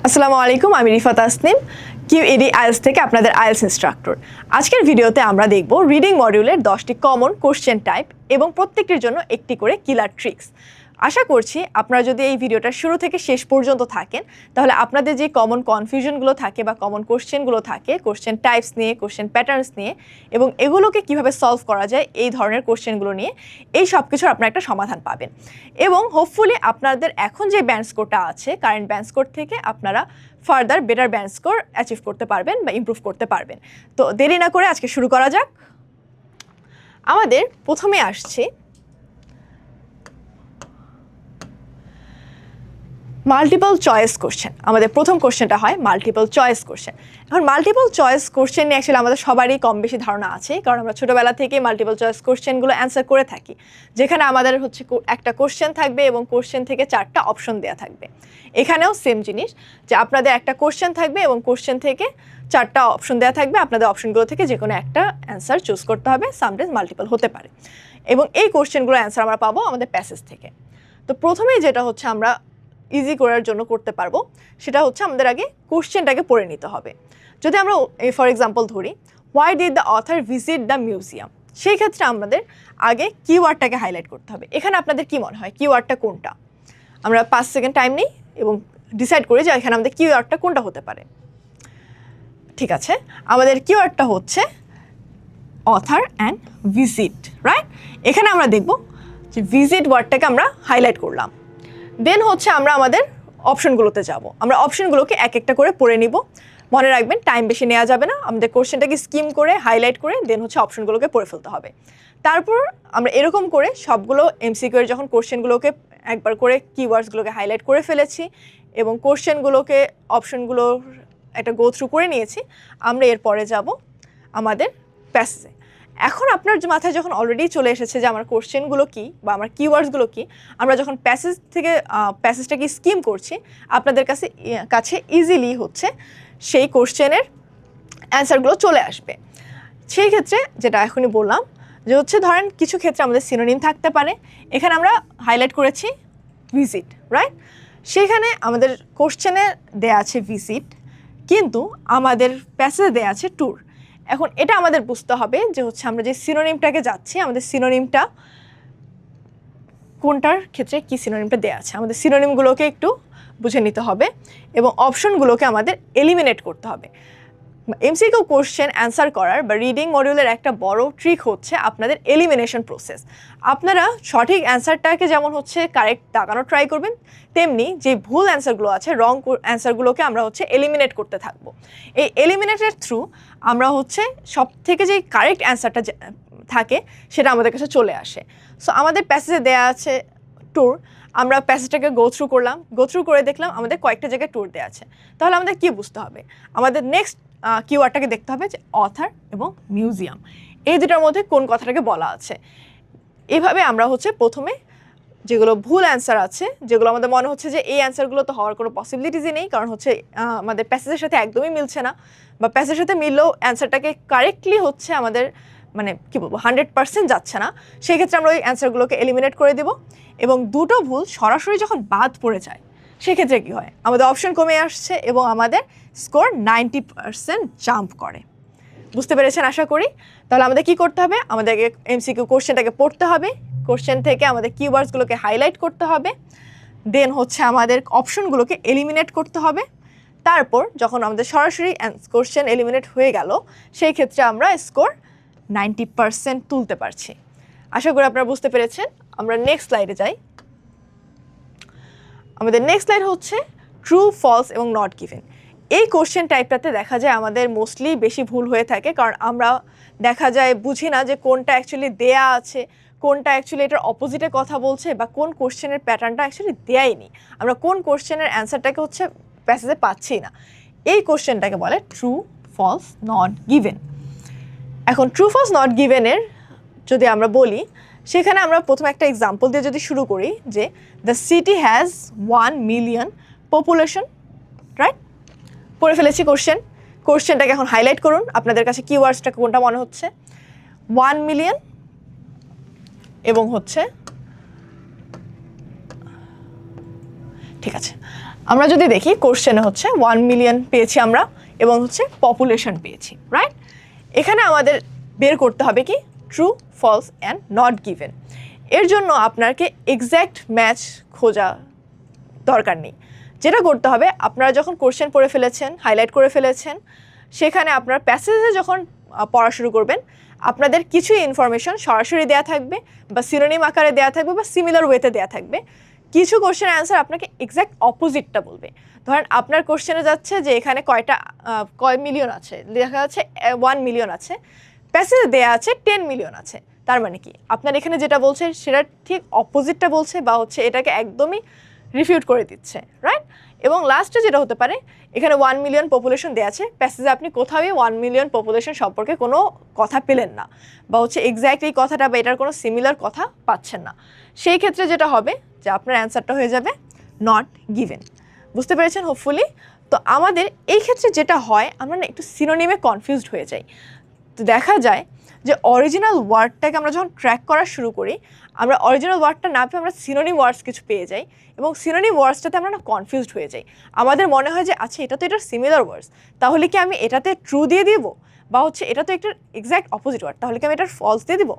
আসসালামু আলাইকুম, আমি রিফা তাসনিম, QED আইএলস থেকে আপনাদের আইএলস ইনস্ট্রাক্টর। আজকের ভিডিওতে আমরা দেখব রিডিং মডিউলের 10টি কমন কোশ্চেন টাইপ এবং প্রত্যেকটির জন্য একটি করে কিলার ট্রিক্স। আশা করছি আপনারা যদি এই ভিডিওটা শুরু থেকে শেষ পর্যন্ত থাকেন তাহলে আপনাদের যে কমন কনফিউশনগুলো থাকে বা কমন কোশ্চেনগুলো থাকে কোশ্চেন টাইপস নিয়ে, কোশ্চেন প্যাটার্নস নিয়ে এবং এগুলোকে কিভাবে সলভ করা যায় এই ধরনের কোশ্চেনগুলো নিয়ে এই সব কিছুর আপনারা একটা সমাধান পাবেন এবং হোপফুলি আপনাদের এখন যে ব্যান্ড স্কোরটা আছে কারেন্ট ব্যান্ড স্কোর থেকে আপনারা further better band score achieve করতে পারবেন বা ইমপ্রুভ করতে পারবেন। তো দেরি না করে আজকে শুরু করা যাক। আমাদের প্রথমে আসছে মাল্টিপল চয়েস কোশ্চেন। আমাদের প্রথম কোশ্চেনটা হয় মাল্টিপল চয়েস কোশ্চেন। এখন মাল্টিপল চয়েস কোশ্চেন নিয়ে অ্যাকচুয়ালি আমাদের সবারই কম বেশি ধারণা আছে, কারণ আমরা ছোটোবেলা থেকে মাল্টিপল চয়েস কোশ্চেনগুলো অ্যান্সার করে থাকি, যেখানে আমাদের হচ্ছে একটা কোশ্চেন থাকবে এবং কোশ্চেন থেকে 4টা অপশন দেওয়া থাকবে। এখানেও সেম জিনিস, যে আপনাদের একটা কোশ্চেন থাকবে এবং কোশ্চেন থেকে 4টা অপশন দেওয়া থাকবে, আপনাদের অপশনগুলো থেকে যে কোনো একটা অ্যান্সার চুজ করতে হবে, সামটাইমস মাল্টিপল হতে পারে। এবং এই কোশ্চেনগুলোর অ্যান্সার আমরা পাবো আমাদের প্যাসেজ থেকে। তো প্রথমেই যেটা হচ্ছে আমরা ইজি করার জন্য করতে পারবো সেটা হচ্ছে আমাদের আগে কোশ্চেনটাকে পড়ে নিতে হবে। যদি আমরা ফর এক্সাম্পল ধরি, why did the author visit the museum, সেই ক্ষেত্রে আমাদের আগে কিওয়ার্ডটাকে হাইলাইট করতে হবে। এখানে আপনাদের কি মনে হয় কিওয়ার্ডটা কোনটা? আমরা 5 সেকেন্ড টাইম নিই এবং ডিসাইড করি যে এখানে আমাদের কিওয়ার্ডটা কোনটা হতে পারে। ঠিক আছে, আমাদের কিওয়ার্ডটা হচ্ছে অথার অ্যান্ড ভিজিট, রাইট? এখানে আমরা দেখব যে ভিজিট ওয়ার্ডটাকে আমরা হাইলাইট করলাম। দেন হচ্ছে আমরা আমাদের অপশনগুলোতে যাব। আমরা অপশনগুলোকে এক একটা করে পড়ে নিব। মনে রাখবেন টাইম বেশি নেওয়া যাবে না, আমাদের কোশ্চেনটাকে স্কিম করে হাইলাইট করে দেন হচ্ছে অপশনগুলোকে পড়ে ফেলতে হবে। তারপর আমরা এরকম করে সবগুলো এমসিকিউ এর যখন কোশ্চেনগুলোকে একবার করে কিওয়ার্ডসগুলোকে হাইলাইট করে ফেলেছি এবং কোশ্চেনগুলোকে অপশনগুলোর একটা গো থ্রু করে নিয়েছি, আমরা এরপরে যাব আমাদের প্যাসেজে। এখন আপনার মাথায় যখন অলরেডি চলে এসেছে যে আমার কোশ্চেনগুলো কী বা আমার কিওয়ার্ডসগুলো কী, আমরা যখন প্যাসেজ থেকে প্যাসেজটাকে স্কিম করছি আপনাদের কাছে ইজিলি হচ্ছে সেই কোশ্চেনের অ্যান্সারগুলো চলে আসবে। সেই ক্ষেত্রে যেটা এখনই বললাম যে হচ্ছে ধরেন কিছু ক্ষেত্রে আমাদের সিনোনিম থাকতে পারে। এখানে আমরা হাইলাইট করেছি ভিজিট, রাইট? সেখানে আমাদের কোশ্চেনে দেয়া আছে ভিজিট, কিন্তু আমাদের প্যাসেজে দেয়া আছে ট্যুর। এখন এটা আমাদের বুঝতে হবে যে হচ্ছে আমরা যে সিনোনিমটাকে যাচ্ছি আমাদের সিনোনিমটা কোনটার ক্ষেত্রে কি সিনোনিমটা দেওয়া আছে, আমাদের সিনোনিমগুলোকে একটু বুঝে নিতে হবে এবং অপশনগুলোকে আমাদের এলিমিনেট করতে হবে। এমসিকিউ কোশ্চেন অ্যান্সার করার বা রিডিং মডিউলের একটা বড় ট্রিক হচ্ছে আপনাদের এলিমিনেশন প্রসেস। আপনারা সঠিক অ্যান্সারটাকে যেমন হচ্ছে কারেক্ট দাগানোর ট্রাই করবেন, তেমনি যে ভুল অ্যান্সারগুলো আছে রং অ্যান্সারগুলোকে আমরা হচ্ছে এলিমিনেট করতে থাকবো। এই এলিমিনেটের থ্রু আমরা হচ্ছে সব থেকে যে কারেক্ট অ্যান্সারটা থাকে সেটা আমাদের কাছে চলে আসে। সো আমাদের প্যাসেজে দেয়া আছে ট্যুর, আমরা প্যাসেজটাকে গো থ্রু করে দেখলাম আমাদের কয়েকটা জায়গায় ট্যুর দেওয়া আছে। তাহলে আমাদের কি বুঝতে হবে? আমাদের নেক্সট কিওয়ার্ডটাকে দেখতে হবে যে অথার এবং মিউজিয়াম, এই দুটার মধ্যে কোন কথাটাকে বলা আছে। এইভাবে আমরা হচ্ছে প্রথমে যেগুলো ভুল অ্যান্সার আছে, যেগুলো আমাদের মনে হচ্ছে যে এই অ্যান্সারগুলো তো হওয়ার কোনো পসিবিলিটিসই নেই, কারণ হচ্ছে আমাদের প্যাসেজের সাথে একদমই মিলছে না, বা প্যাসেজের সাথে মিললেও অ্যান্সারটাকে কারেক্টলি হচ্ছে আমাদের মানে কী বলবো 100% যাচ্ছে না, সেই ক্ষেত্রে আমরা ওই অ্যান্সারগুলোকে এলিমিনেট করে দেব। এবং দুটো ভুল সরাসরি যখন বাদ পড়ে যায় সেক্ষেত্রে কী হয়, আমাদের অপশন কমে আসছে এবং আমাদের স্কোর 90% জাম্প করে। বুঝতে পেরেছেন আশা করি? তাহলে আমাদের কি করতে হবে? আমাদেরকে এমসিকিউ কোশ্চেনটাকে পড়তে হবে, কোশ্চেন থেকে আমাদের কিওয়ার্ডসগুলোকে হাইলাইট করতে হবে, দেন হচ্ছে আমাদের অপশনগুলোকে এলিমিনেট করতে হবে। তারপর যখন আমাদের সরাসরি কোশ্চেন এলিমিনেট হয়ে গেল সেই ক্ষেত্রে আমরা স্কোর 90% তুলতে পারছি। আশা করি আপনারা বুঝতে পেরেছেন। আমরা নেক্সট স্লাইডে যাই। আমাদের নেক্সট স্লাইড হচ্ছে ট্রু, ফলস এবং নট গিভেন। এই কোশ্চেন টাইপটাতে দেখা যায় আমাদের মোস্টলি বেশি ভুল হয়ে থাকে, কারণ আমরা দেখা যায় বুঝি না যে কোনটা অ্যাকচুয়ালি দেয়া আছে, কোনটা অ্যাকচুয়ালি এটার অপোজিটে কথা বলছে, বা কোন কোশ্চেনের প্যাটার্নটা অ্যাকচুয়ালি দেয়াই নেই, আমরা কোন কোশ্চেনের অ্যান্সারটাকে হচ্ছে প্যাসেজে পাচ্ছি না। এই কোশ্চেনটাকে বলে ট্রু, ফলস, নট গিভেন। এখন ট্রু, ফলস, নট গিভেনের যদি আমরা বলি, সেখানে আমরা প্রথমে একটা এক্সাম্পল দিয়ে যদি শুরু করি যে the city has 1 million population, right? পড়ে ফেলেছি কোশ্চেনটাকে এখন হাইলাইট করুন। আপনাদের কাছে কিওয়ার্ডসটা কোনটা মনে হচ্ছে? 1 মিলিয়ন এবং হচ্ছে ঠিক আছে আমরা যদি দেখি কোশ্চেনে হচ্ছে 1 মিলিয়ন পেয়েছি আমরা এবং হচ্ছে পপুলেশন পেয়েছি, রাইট? এখানে আমাদের বের করতে হবে কি true, false and not given. এর জন্য আপনাকে এক্স্যাক্ট ম্যাচ খোঁজা দরকার নেই। যেটা করতে হবে, আপনারা যখন কোশ্চেন পড়ে ফেলেছেন, হাইলাইট করে ফেলেছেন, সেখানে আপনার প্যাসেজে যখন পড়া শুরু করবেন, আপনাদের কিছু ইনফরমেশন সরাসরি দেয়া থাকবে বা সিনোনিম আকারে দেয়া থাকবে বা সিমিলার ওয়েতে দেয়া থাকবে। কিছু কোশ্চেন অ্যান্সার আপনাকে এক্স্যাক্ট অপোজিটটা বলবে। ধরেন আপনার কোশ্চেনে যাচ্ছে যে এখানে কয় মিলিয়ন আছে, লেখা আছে 1 মিলিয়ন আছে, প্যাসেজে দেয়া আছে 10 মিলিয়ন আছে। তার মানে কি আপনার এখানে যেটা বলছে সেটা ঠিক অপোজিটটা বলছে বা হচ্ছে এটাকে একদমই রিফিউট করে দিচ্ছে, রাইট? এবং লাস্টে যেটা হতে পারে, এখানে 1 মিলিয়ন পপুলেশন দেওয়া আছে, প্যাসেজে আপনি কোথাওই 1 মিলিয়ন পপুলেশন সম্পর্কে কোনো কথা পেলেন না বা হচ্ছে এক্স্যাক্ট এই কথাটা বা এটার কোনো সিমিলার কথা পাচ্ছেন না। সেই ক্ষেত্রে যেটা হবে যে আপনার অ্যান্সারটা হয়ে যাবে নট গিভেন। বুঝতে পেরেছেন হোপফুলি? তো আমাদের এই ক্ষেত্রে যেটা হয়, আমরা না একটু সিনোনিমে কনফিউজড হয়ে যাই। তো দেখা যায় যে অরিজিনাল ওয়ার্ডটাকে আমরা যখন ট্র্যাক করা শুরু করি, আমরা অরিজিনাল ওয়ার্ডটা না পেয়ে আমরা সিনোনিম ওয়ার্ডস কিছু পেয়ে যাই এবং সিনোনিম ওয়ার্ডসটাতে আমরা না কনফিউজড হয়ে যাই। আমাদের মনে হয় যে আচ্ছা এটা তো এটার সিমিলার ওয়ার্ডস, তাহলে কি আমি এটাতে ট্রু দিয়ে দিব, বা হচ্ছে এটা তো একটা এক্স্যাক্ট অপোজিট ওয়ার্ড, তাহলে কি আমি এটার ফলস দিয়ে দিব?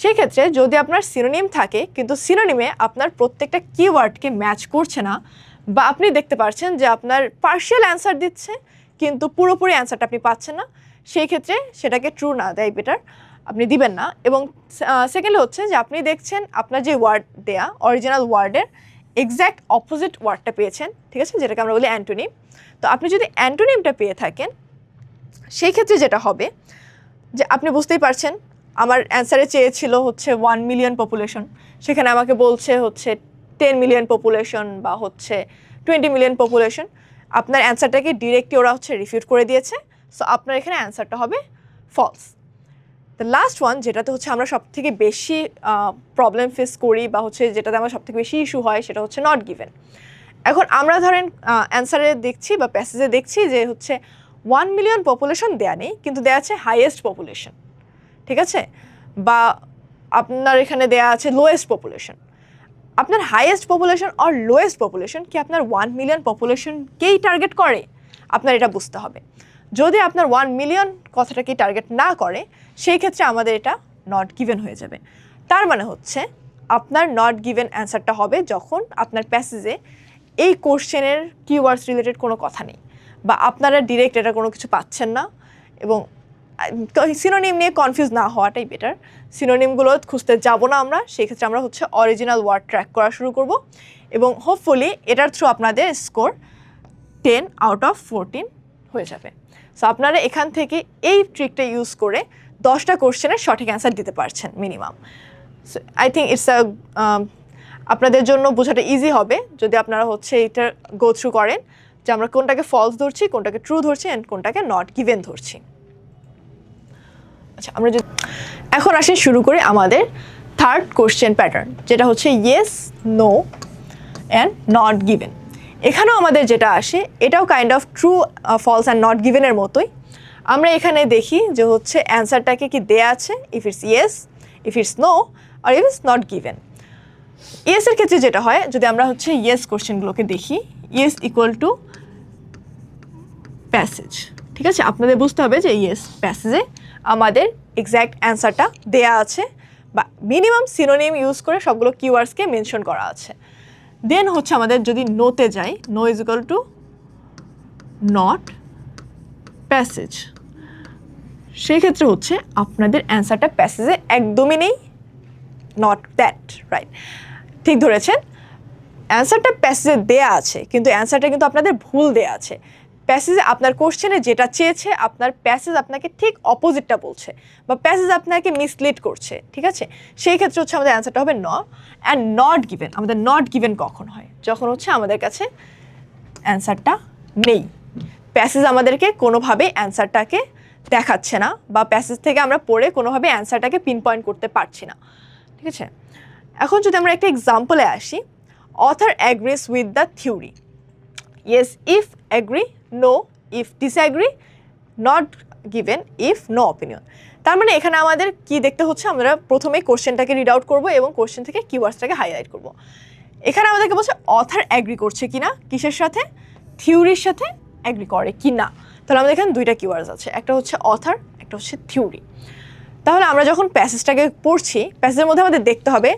সেই ক্ষেত্রে যদি আপনার সিনোনিম থাকে কিন্তু সিনোনিমে আপনার প্রত্যেকটা কিওয়ার্ডকে ম্যাচ করছে না, বা আপনি দেখতে পাচ্ছেন যে আপনার পার্শিয়াল অ্যান্সার দিচ্ছে কিন্তু পুরোপুরি অ্যান্সারটা আপনি পাচ্ছেন না, সেই ক্ষেত্রে সেটাকে ট্রু না দেয় বেটার, আপনি দিবেন না। এবং সেকেন্ড হচ্ছে যে আপনি দেখছেন আপনার যে ওয়ার্ড দেয়া অরিজিনাল ওয়ার্ডের এক্স্যাক্ট অপোজিট ওয়ার্ডটা পেয়েছেন, ঠিক আছে, যেটাকে আমরা বলি অ্যান্টোনিম। তো আপনি যদি অ্যান্টোনিমটা পেয়ে থাকেন, সেই ক্ষেত্রে যেটা হবে যে আপনি বুঝতেই পারছেন আমার অ্যান্সারে চেয়েছিল হচ্ছে 1 মিলিয়ন পপুলেশন, সেখানে আমাকে বলছে হচ্ছে 10 মিলিয়ন পপুলেশন বা হচ্ছে 20 মিলিয়ন পপুলেশন। আপনার অ্যান্সারটাকে ডিরেক্টলি ওরা হচ্ছে রিফিউট করে দিয়েছে, সো আপনার এখানে অ্যান্সারটা হবে ফলস। দ্য লাস্ট ওয়ান, যেটাতে হচ্ছে আমরা সবথেকে বেশি প্রবলেম ফেস করি বা হচ্ছে যেটাতে আমার সবথেকে বেশি ইস্যু হয়, সেটা হচ্ছে নট গিভেন। এখন আমরা ধরেন অ্যান্সারে দেখছি বা প্যাসেজে দেখছি যে হচ্ছে 1 মিলিয়ন পপুলেশন দেয়া নেই, কিন্তু দেয়া আছে হাইয়েস্ট পপুলেশন, ঠিক আছে, বা আপনার এখানে দেয়া আছে লোয়েস্ট পপুলেশন। আপনার হাইয়েস্ট পপুলেশন আর লোয়েস্ট পপুলেশন কি আপনার 1 মিলিয়ন পপুলেশনকেই টার্গেট করে? আপনার এটা বুঝতে হবে। যদি আপনার 1 মিলিয়ন কথাটাকে টার্গেট না করে, সেই ক্ষেত্রে আমাদের এটা নট গিভেন হয়ে যাবে। তার মানে হচ্ছে আপনার নট গিভেন অ্যান্সারটা হবে যখন আপনার প্যাসেজে এই কোশ্চেনের কিওয়ার্ডস রিলেটেড কোনো কথা নেই, বা আপনারা ডিরেক্ট এটা কোনো কিছু পাচ্ছেন না। এবং সিনোনিম নিয়ে কনফিউজ না হওয়াটাই বেটার। সিনোনিমগুলো খুঁজতে যাব না আমরা, সেই ক্ষেত্রে আমরা হচ্ছে অরিজিনাল ওয়ার্ড ট্র্যাক করা শুরু করব এবং হোপফুলি এটার থ্রু আপনাদের স্কোর 10 আউট অফ 14 হয়ে যাবে। সো আপনারা এখান থেকে এই ট্রিকটা ইউজ করে 10টা কোশ্চেনের সঠিক অ্যান্সার দিতে পারছেন minimum. So I think it's আপনাদের জন্য বোঝাটা ইজি হবে যদি আপনারা হচ্ছে এটা গো থ্রু করেন যে আমরা কোনটাকে ফলস ধরছি, কোনটাকে ট্রু ধরছি অ্যান্ড কোনটাকে নট গিভেন ধরছি। আচ্ছা, আমরা যদি এখন আসি শুরু করে আমাদের থার্ড কোশ্চেন প্যাটার্ন, যেটা হচ্ছে yes, no and not given. এখানেও আমাদের যেটা আসে এটাও kind of true, false and not গিভেনের মতোই। আমরা এখানে দেখি যে হচ্ছে অ্যান্সারটাকে কি দেয়া আছে, if it's yes, if it's no, আর ইফ ইটস নট গিভেন। ইয়েসের ক্ষেত্রে যেটা হয়, যদি আমরা হচ্ছে ইয়েস কোশ্চেনগুলোকে দেখি, ইয়েস ইকুয়াল টু প্যাসেজ, ঠিক আছে, আপনাদের বুঝতে হবে যে ইয়েস প্যাসেজে আমাদের এক্স্যাক্ট অ্যান্সারটা দেয়া আছে বা মিনিমাম সিনোনিম ইউজ করে সবগুলো কিওয়ার্ডসকে মেনশন করা আছে। দেন হচ্ছে আমাদের যদি নোতে যাই, no is equal to not passage, সেই ক্ষেত্রে হচ্ছে আপনাদের অ্যান্সারটা প্যাসেজে একদমই নেই, নট দ্যাট, রাইট, ঠিক ধরেছেন। অ্যান্সারটা প্যাসেজে দেয়া আছে কিন্তু অ্যান্সারটা কিন্তু আপনাদের ভুল দেয়া আছে। প্যাসেজে আপনার কোশ্চেনে যেটা চেয়েছে আপনার প্যাসেজ আপনাকে ঠিক অপোজিটটা বলছে বা প্যাসেজ আপনাকে মিসলিড করছে, ঠিক আছে, সেই ক্ষেত্রে হচ্ছে আমাদের অ্যান্সারটা হবে ন। অ্যান্ড নট গিভেন, আমাদের নট গিভেন কখন হয়? যখন হচ্ছে আমাদের কাছে অ্যান্সারটা নেই, প্যাসেজ আমাদেরকে কোনোভাবে অ্যান্সারটাকে দেখাচ্ছে না বা প্যাসেজ থেকে আমরা পড়ে কোনোভাবে অ্যান্সারটাকে পিন পয়েন্ট করতে পারছি না, ঠিক আছে। এখন যদি আমরা একটা এক্সাম্পলে আসি, author agrees with the theory, yes if agree, no if disagree, not given if no opinion. তার মানে এখানে আমাদের কি দেখতে হচ্ছে, আমরা প্রথমে কোশ্চেনটাকে রিড আউট করবো এবং কোশ্চেন থেকে কিওয়ার্ডসটাকে হাইলাইট করব। এখানে আমাদেরকে বলছে অথার অ্যাগ্রি করছে কিনা, কিসের সাথে, থিওরির সাথে অ্যাগ্রি করে কি না। তাহলে আমাদের এখানে দুইটা কিওয়ার্ডস আছে, একটা হচ্ছে অথার, একটা হচ্ছে থিওরি। তাহলে আমরা যখন প্যাসেজটাকে পড়ছি, প্যাসেজের মধ্যে আমাদের দেখতে হবে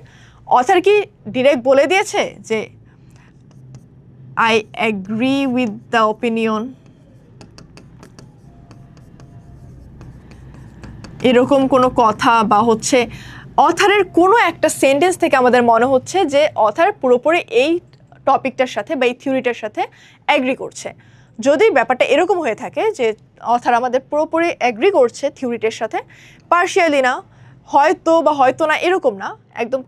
অথার কি ডিরেক্ট বলে দিয়েছে যে I agree with the opinion, এরকম কোনো কথা, বা হচ্ছে অথারের কোনো একটা সেন্টেন্স থেকে আমাদের মনে হচ্ছে যে অথার পুরোপুরি এই টপিকটার সাথে বা এই থিওরিটার সাথে অ্যাগ্রি করছে। যদি ব্যাপারটা এরকম হয়ে থাকে যে অথার আমাদের পুরোপুরি অ্যাগ্রি করছে থিওরিটার সাথে, পার্শিয়ালি না, হয়তো বা হয়তো না, এরকম না, একদম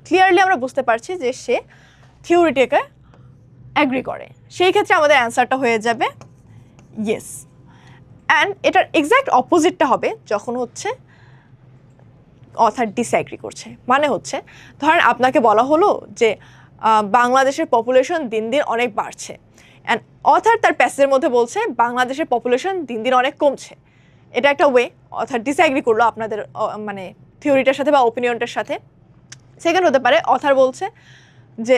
ক্লিয়ারলি আমরা বুঝতে পারছি যে সে থিওরিটাকে অ্যাগ্রি করে, সেই ক্ষেত্রে আমাদের অ্যান্সারটা হয়ে যাবে ইয়েস। অ্যান্ড এটার এক্স্যাক্ট অপোজিটটা হবে যখন হচ্ছে অথার ডিসঅ্যাগ্রি করছে। মানে হচ্ছে ধরেন আপনাকে বলা হলো যে বাংলাদেশের পপুলেশন দিন দিন অনেক বাড়ছে, অ্যান্ড অথার তার প্যাসেজের মধ্যে বলছে বাংলাদেশের পপুলেশন দিন দিন অনেক কমছে। এটা একটা ওয়ে, অথার ডিসঅ্যাগ্রি করলো আপনাদের মানে থিওরিটার সাথে বা ওপিনিয়নটার সাথে। সেকেন্ড হতে পারে অথার বলছে যে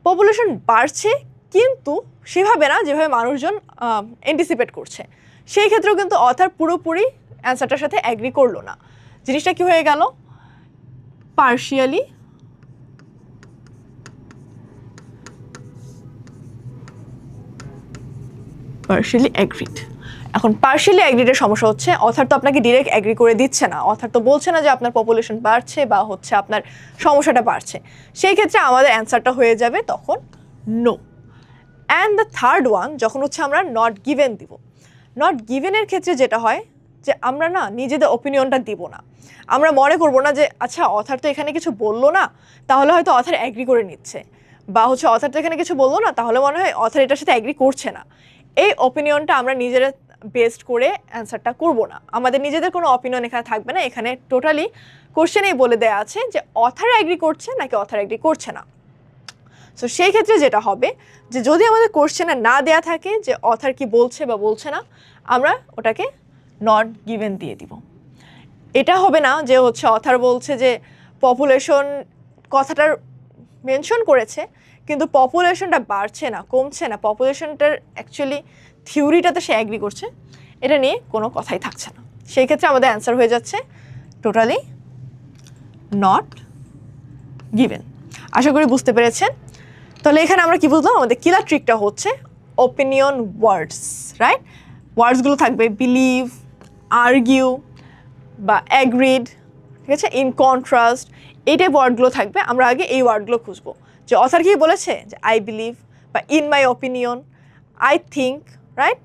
পপুলেশন বাড়ছে কিন্তু সেভাবে না যেভাবে মানুষজন অ্যান্টিসিপেট করছে। সেই ক্ষেত্রেও কিন্তু অথার পুরোপুরি অ্যান্সারটার সাথে অ্যাগ্রি করলো না। জিনিসটা কি হয়ে গেল, পার্শিয়ালি অ্যাগ্রিড। এখন পার্শিয়ালি অ্যাগ্রিডের সমস্যা হচ্ছে অথার তো আপনাকে ডিরেক্ট অ্যাগ্রি করে দিচ্ছে না, অথার তো বলছে না যে আপনার পপুলেশন বাড়ছে বা হচ্ছে আপনার সমস্যাটা বাড়ছে। সেই ক্ষেত্রে আমাদের অ্যান্সারটা হয়ে যাবে তখন no. And the third one যখন হচ্ছে আমরা নট গিভেন দিব, নট গিভেনের ক্ষেত্রে যেটা হয় যে আমরা না নিজেদের ওপিনিয়নটা দিব না। আমরা মনে করব না যে আচ্ছা অথার তো এখানে কিছু বললো না, তাহলে হয়তো অথার অ্যাগ্রি করে নিচ্ছে, বা হচ্ছে অথার তো এখানে কিছু বললো না, তাহলে মনে হয় অথার এটার সাথে অ্যাগ্রি করছে না। এই ওপিনিয়নটা আমরা নিজেরা বেসড করে অ্যান্সারটা করব না, আমাদের নিজেদের কোনো অপিনিয়ন এখানে থাকবে না। এখানে টোটালি কোশ্চেনেই বলে দেওয়া আছে যে অথার অ্যাগ্রি করছে নাকি অথার অ্যাগ্রি করছে না। সো সেই ক্ষেত্রে যেটা হবে যে যদি আমাদের কোশ্চেনে না দেয়া থাকে যে অথার কি বলছে বা বলছে না, আমরা ওটাকে নট গিভেন দিয়ে দিব। এটা হবে না যে হচ্ছে অথার বলছে যে পপুলেশন কথাটার মেনশন করেছে কিন্তু পপুলেশনটা বাড়ছে না, কমছে না, পপুলেশনটার অ্যাকচুয়ালি থিওরিটাতে সে অ্যাগ্রি করছে, এটা নিয়ে কোনো কথাই থাকছে না। সেই ক্ষেত্রে আমাদের অ্যান্সার হয়ে যাচ্ছে টোটালি নট গিভেন। আশা করি বুঝতে পেরেছেন। তাহলে এখানে আমরা কি বুঝলাম, আমাদের কিলার ট্রিকটা হচ্ছে ওপিনিয়ন ওয়ার্ডস, রাইট? ওয়ার্ডসগুলো থাকবে বিলিভ, আর্গিউ বা অ্যাগ্রিড, ঠিক আছে, ইন কন্ট্রাস্ট, এই টাইপ ওয়ার্ডগুলো থাকবে। আমরা আগে এই ওয়ার্ডগুলো খুঁজবো যে অথার কি বলেছে যে আই বিলিভ বা in my opinion, I think, right,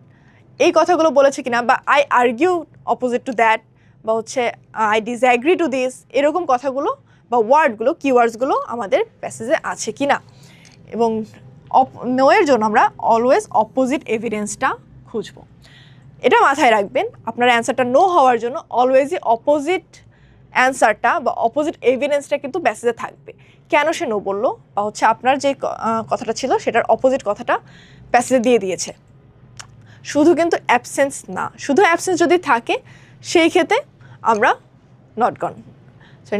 এই কথাগুলো বলেছে কিনা, বা I argue opposite to that, বা হচ্ছে আই ডিসঅ্যাগ্রি টু দিস, এরকম কথাগুলো বা ওয়ার্ডগুলো, কিওয়ার্ডসগুলো আমাদের প্যাসেজে আছে কিনা। এবং নো এর জন্য আমরা অলওয়েজ অপোজিট এভিডেন্সটা খুঁজবো। এটা মাথায় রাখবেন, আপনার অ্যান্সারটা নো হওয়ার জন্য অলওয়েজই অপোজিট অ্যান্সারটা বা অপোজিট এভিডেন্সটা কিন্তু প্যাসেজে থাকবে। কেন সে নো বললো বা হচ্ছে আপনার যে কথাটা ছিল সেটার অপোজিট কথাটা প্যাসেজে দিয়ে দিয়েছে। শুধু কিন্তু অ্যাবসেন্স না, শুধু অ্যাবসেন্স যদি থাকে সেই ক্ষেত্রে আমরা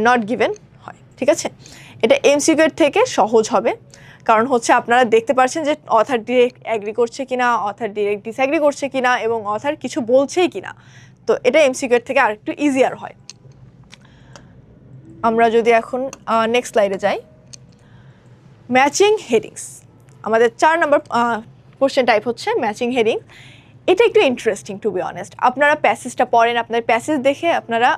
নট গিভেন হয়, ঠিক আছে। এটা এমসিকিউ থেকে সহজ হবে, কারণ হচ্ছে আপনারা দেখতে পাচ্ছেন যে অথার ডিরেক্ট অ্যাগ্রি করছে কিনা, অথার ডিরেক্ট ডিসঅ্যাগ্রি করছে কিনা, এবং অথার কিছু বলছেই কিনা। তো এটা এমসিকিউ থেকে আরেকটু ইজিয়ার হয়। আমরা যদি এখন নেক্সট স্লাইডে যাই, ম্যাচিং হেডিংস, আমাদের 4 নম্বর কোশ্চেন টাইপ হচ্ছে ম্যাচিং হেডিং। এটা একটু ইন্টারেস্টিং টু বি অনেস্ট। আপনারা প্যাসেজটা পড়েন, আপনার প্যাসেজ দেখে আপনারা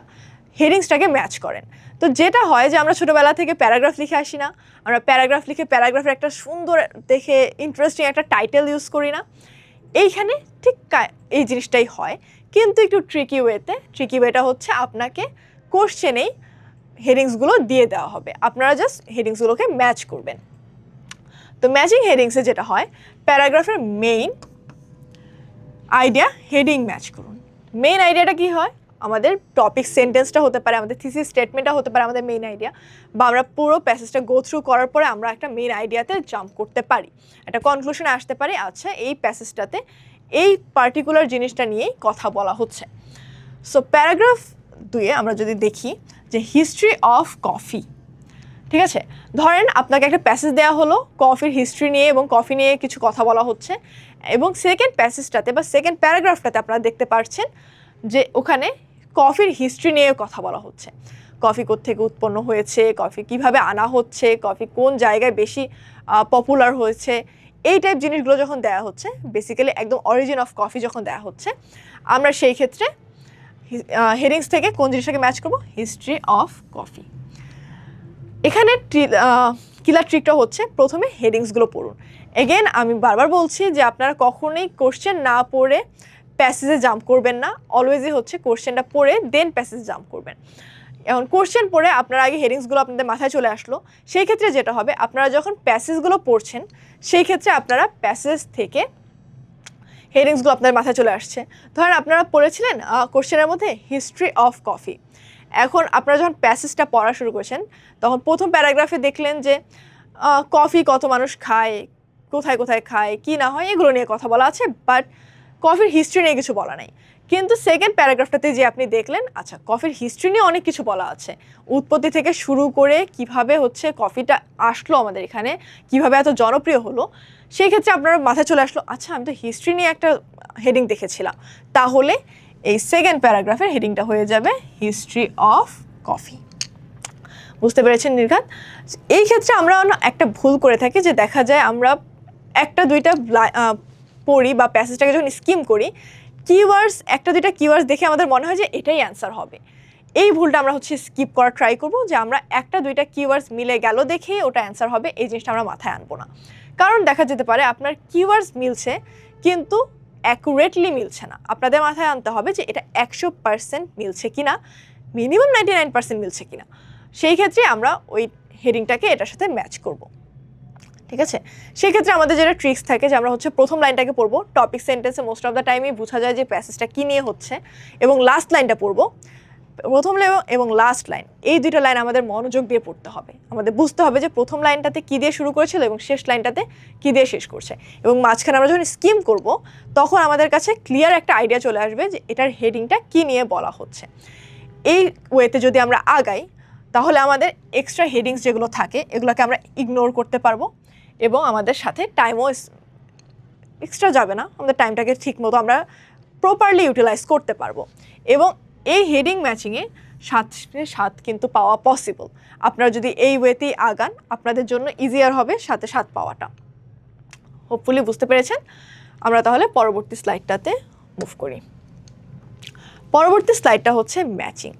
হেডিংসটাকে ম্যাচ করেন। তো যেটা হয় যে আমরা ছোটোবেলা থেকে প্যারাগ্রাফ লিখে আসি না, আমরা প্যারাগ্রাফ লিখে প্যারাগ্রাফের একটা সুন্দর দেখে ইন্টারেস্টিং একটা টাইটেল ইউজ করি না, এইখানে ঠিক এই জিনিসটাই হয়, কিন্তু একটু ট্রিকি ওয়েতে। ট্রিকি ওয়েটা হচ্ছে আপনাকে কোশ্চেনেই হেডিংসগুলো দিয়ে দেওয়া হবে, আপনারা জাস্ট হেডিংসগুলোকে ম্যাচ করবেন। তো ম্যাচিং হেডিংসে যেটা হয়, প্যারাগ্রাফের মেইন আইডিয়া হেডিং ম্যাচ করুন। মেইন আইডিয়াটা কি হয়, আমাদের টপিক সেন্টেন্সটা হতে পারে, আমাদের থিসিস স্টেটমেন্টটা হতে পারে আমাদের মেইন আইডিয়া, বা আমরা পুরো প্যাসেজটা গো থ্রু করার পরে আমরা একটা মেইন আইডিয়াতে জাম্প করতে পারি, একটা কনক্লুশনে আসতে পারি, আচ্ছা এই প্যাসেজটাতে এই পার্টিকুলার জিনিসটা নিয়েই কথা বলা হচ্ছে। সো প্যারাগ্রাফ 2 আমরা যদি দেখি যে হিস্ট্রি অফ কফি, ঠিক আছে, ধরেন আপনাকে একটা প্যাসেজ দেওয়া হলো কফির হিস্ট্রি নিয়ে এবং কফি নিয়ে কিছু কথা বলা হচ্ছে, এবং সেকেন্ড প্যাসেজটাতে বা সেকেন্ড প্যারাগ্রাফটাতে আপনারা দেখতে পাচ্ছেন যে ওখানে কফির হিস্ট্রি নিয়ে কথা বলা হচ্ছে। কফি কোত্থেকে উৎপন্ন হয়েছে, কফি কিভাবে আনা হচ্ছে, কফি কোন জায়গায় বেশি পপুলার হয়েছে, এই টাইপ জিনিসগুলো যখন দেওয়া হচ্ছে, বেসিক্যালি একদম অরিজিন অফ কফি যখন দেওয়া হচ্ছে, আমরা সেই ক্ষেত্রে হেডিংস থেকে কোন জিনিসটাকে ম্যাচ করব, হিস্ট্রি অফ কফি। এখানে কিলার ট্রিকটা হচ্ছে প্রথমে হেডিংসগুলো পড়ুন। এগেন আমি বারবার বলছি যে আপনারা কখনোই কোশ্চেন না পড়ে প্যাসেজে জাম্প করবেন না, অলওয়েজই হচ্ছে কোশ্চেনটা পড়ে দেন প্যাসেজে জাম্প করবেন। এখন কোশ্চেন পড়ে আপনারা আগে হেডিংসগুলো আপনাদের মাথায় চলে আসলো, সেই ক্ষেত্রে যেটা হবে আপনারা যখন প্যাসেজগুলো পড়ছেন সেই ক্ষেত্রে আপনারা প্যাসেজ থেকে হেডিংসগুলো আপনার মাথায় চলে আসছে। ধরেন আপনারা পড়েছিলেন কোশ্চেনের মধ্যে হিস্ট্রি অফ কফি, এখন আপনারা যখন প্যাসেজটা পড়া শুরু করেছেন তখন প্রথম প্যারাগ্রাফে দেখলেন যে কফি কত মানুষ খায়, কোথায় কোথায় খায়, কি না হয়, এগুলো নিয়ে কথা বলা আছে, বাট কফির হিস্ট্রি নিয়ে কিছু বলা নাই। কিন্তু সেকেন্ড প্যারাগ্রাফটাতে যে আপনি দেখলেন আচ্ছা কফির হিস্ট্রি নিয়ে অনেক কিছু বলা আছে, উৎপত্তি থেকে শুরু করে কিভাবে হচ্ছে কফিটা আসলো আমাদের এখানে, কিভাবে এত জনপ্রিয় হলো, সেই ক্ষেত্রে আপনার মাথায় চলে আসলো আচ্ছা আমি তো হিস্ট্রি নিয়ে একটা হেডিং দেখেছিলাম, তাহলে এই সেকেন্ড প্যারাগ্রাফের হেডিংটা হয়ে যাবে হিস্ট্রি অফ কফি। বুঝতে পেরেছেন নির্ঘাত? এই ক্ষেত্রে আমরা একটা ভুল করে থাকি যে দেখা যায় আমরা একটা দুইটা পড়ি বা প্যাসেজটাকে যখন স্কিম করি, কিওয়ার্ডস একটা দুইটা কিওয়ার্ডস দেখে আমাদের মনে হয় যে এটাই অ্যান্সার হবে। এই ভুলটা আমরা হচ্ছে স্কিপ করার ট্রাই করব, যে আমরা একটা দুইটা কিওয়ার্ডস মিলে গেল দেখে ওটা অ্যান্সার হবে, এই জিনিসটা আমরা মাথায় আনবো না। কারণ দেখা যেতে পারে আপনার কিওয়ার্ডস মিলছে কিন্তু অ্যাকুরেটলি মিলছে না। আপনাদের মাথায় আনতে হবে যে এটা 100% মিলছে কিনা, মিনিমাম 99% মিলছে কিনা। সেই ক্ষেত্রে আমরা ওই হেডিংটাকে এটার সাথে ম্যাচ করব। ঠিক আছে, সেই ক্ষেত্রে আমাদের যেটা ট্রিক্স থাকে যে আমরা হচ্ছে প্রথম লাইনটাকে পড়বো, টপিক সেন্টেন্সে মোস্ট অফ দ্য টাইমই বোঝা যায় যে প্যাসেজটা কী নিয়ে হচ্ছে, এবং লাস্ট লাইনটা পড়বো। প্রথম লাইন এবং লাস্ট লাইন, এই দুইটা লাইন আমাদের মনোযোগ দিয়ে পড়তে হবে। আমাদের বুঝতে হবে যে প্রথম লাইনটাতে কী দিয়ে শুরু করেছিল এবং শেষ লাইনটাতে কী দিয়ে শেষ করছে, এবং মাঝখানে আমরা যখন স্কিম করব তখন আমাদের কাছে ক্লিয়ার একটা আইডিয়া চলে আসবে যে এটার হেডিংটা কী নিয়ে বলা হচ্ছে। এই ওয়েতে যদি আমরা আগাই তাহলে আমাদের এক্সট্রা হেডিংস যেগুলো থাকে এগুলোকে আমরা ইগনোর করতে পারবো, এবং আমাদের সাথে টাইমও এক্সট্রা যাবে না, আমাদের টাইমটাকে ঠিক মতো আমরা প্রপারলি ইউটিলাইজ করতে পারবো। এবং এই হেডিং ম্যাচিংয়ে 7 কিন্তু পাওয়া পসিবল। আপনারা যদি এই ওয়েতেই আগান আপনাদের জন্য ইজিয়ার হবে 7 পাওয়াটা। হোপফুলি বুঝতে পেরেছেন। আমরা তাহলে পরবর্তী স্লাইডটাতে মুভ করি। পরবর্তী স্লাইডটা হচ্ছে ম্যাচিং।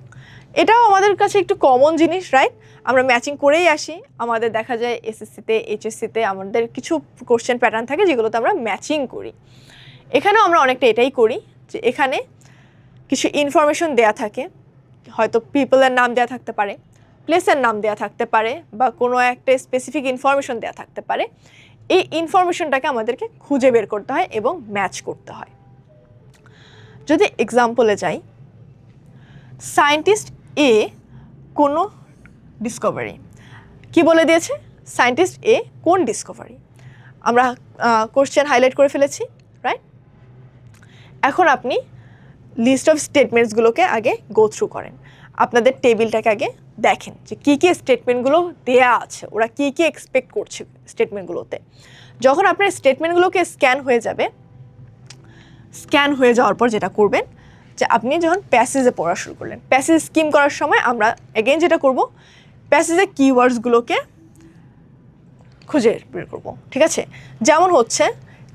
এটাও আমাদের কাছে একটু কমন জিনিস, রাইট? আমরা ম্যাচিং করেই আসি। আমাদের দেখা যায় এসএসসিতে, এইচএসসিতে আমাদের কিছু কোশ্চেন প্যাটার্ন থাকে যেগুলোতে আমরা ম্যাচিং করি। এখানেও আমরা অনেকটা এটাই করি, যে এখানে কিছু ইনফরমেশন দেয়া থাকে, হয়তো পিপলের নাম দেয়া থাকতে পারে, প্লেসের নাম দেয়া থাকতে পারে, বা কোনো একটা স্পেসিফিক ইনফরমেশন দেয়া থাকতে পারে। এই ইনফরমেশনটাকে আমাদেরকে খুঁজে বের করতে হয় এবং ম্যাচ করতে হয়। যদি এক্সাম্পলে যাই, সায়েন্টিস্ট এ কোনো ডিসকভারি, কি বলে দিয়েছে? সায়েন্টিস্ট এ কোন ডিসকভারি। আমরা কোশ্চেন হাইলাইট করে ফেলেছি, রাইট? এখন আপনি লিস্ট অফ স্টেটমেন্টসগুলোকে আগে গো থ্রু করেন, আপনাদের টেবিলটাকে আগে দেখেন যে কী কী স্টেটমেন্টগুলো দেয়া আছে, ওরা কী কী এক্সপেক্ট করছে স্টেটমেন্টগুলোতে। যখন আপনার স্টেটমেন্টগুলোকে স্ক্যান হয়ে যাবে, স্ক্যান হয়ে যাওয়ার পর যেটা করবেন যে আপনি যখন প্যাসেজে পড়া শুরু করলেন, প্যাসেজ স্কিম করার সময় আমরা এগেইন যেটা করব, প্যাসেজের কিওয়ার্ডসগুলোকে খুঁজে বের করব। ঠিক আছে, যেমন হচ্ছে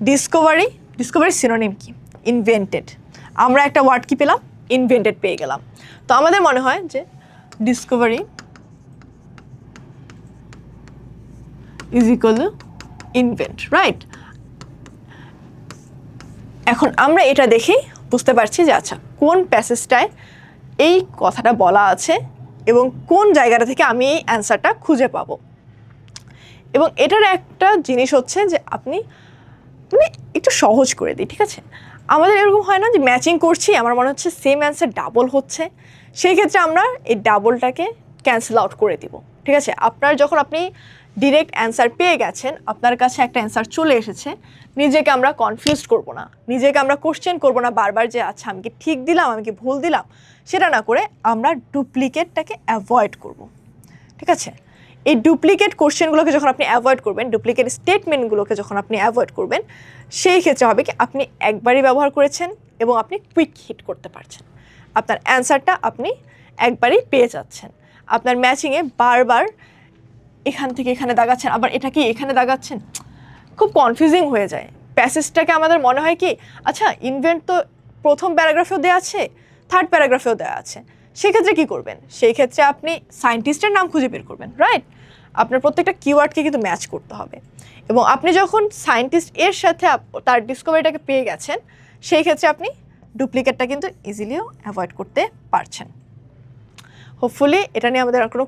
ডিসকভারি, ডিসকভারির সিনোনিম কি? ইনভেন্টেড। আমরা একটা ওয়ার্ড কি পেলাম? ইনভেন্টেড পেয়ে গেলাম। তো আমাদের মনে হয় যে Discovery is equal two invent, right? এখন আমরা এটা দেখেই বুঝতে পারছি যে আচ্ছা কোন প্যাসেজটায় এই কথাটা বলা আছে এবং কোন জায়গাটা থেকে আমি এই অ্যান্সারটা খুঁজে পাবো। এবং এটার একটা জিনিস হচ্ছে যে আপনি মানে একটু সহজ করে দিই, ঠিক আছে? আমাদের এরকম হয় না যে ম্যাচিং করছি, আমার মনে হচ্ছে সেম অ্যান্সার ডাবল হচ্ছে, সেই ক্ষেত্রে আমরা এই ডাবলটাকে ক্যান্সেল আউট করে দিব। ঠিক আছে, যখন আপনি ডিরেক্ট অ্যান্সার পেয়ে গেছেন, আপনার কাছে একটা অ্যান্সার চলে এসেছে, নিজেকে আমরা কনফিউজ করব না, নিজেকে আমরা কোশ্চেন করব না বারবার যে আচ্ছা আমি কি ঠিক দিলাম, আমি কি ভুল দিলাম, সেটা না করে আমরা ডুপ্লিকেটটাকে অ্যাভয়েড করব। ঠিক আছে, এই ডুপ্লিকেট কোশ্চেনগুলোকে যখন আপনি অ্যাভয়েড করবেন, ডুপ্লিকেট স্টেটমেন্টগুলোকে যখন আপনি অ্যাভয়েড করবেন, সেই ক্ষেত্রে হবে কি আপনি একবারই ব্যবহার করেছেন এবং আপনি কুইক হিট করতে পারছেন। আপনার অ্যান্সারটা আপনি একবারই পেয়ে যাচ্ছেন। আপনার ম্যাচিংয়ে বারবার এখান থেকে এখানে দাগাচ্ছেন, আবার এটা কি এখানে দাগাচ্ছেন, খুব কনফিউজিং হয়ে যায়। প্যাসেজটাকে আমাদের মনে হয় কি আচ্ছা ইনভেন্ট তো প্রথম প্যারাগ্রাফেও দেওয়া আছে, থার্ড প্যারাগ্রাফেও দেওয়া আছে, সেক্ষেত্রে কী করবেন? সেই ক্ষেত্রে আপনি সায়েন্টিস্টের নাম খুঁজে বের করবেন, রাইট? আপনার প্রত্যেকটা কিওয়ার্ডকে কিন্তু ম্যাচ করতে হবে, এবং আপনি যখন সায়েন্টিস্ট এর সাথে তার ডিসকভারিটাকে পেয়ে গেছেন, সেই ক্ষেত্রে আপনি ডুপ্লিকেটটা কিন্তু ইজিলিও অ্যাভয়েড করতে পারছেন। হোপফুলি এটা নিয়ে আমাদের আর কোনো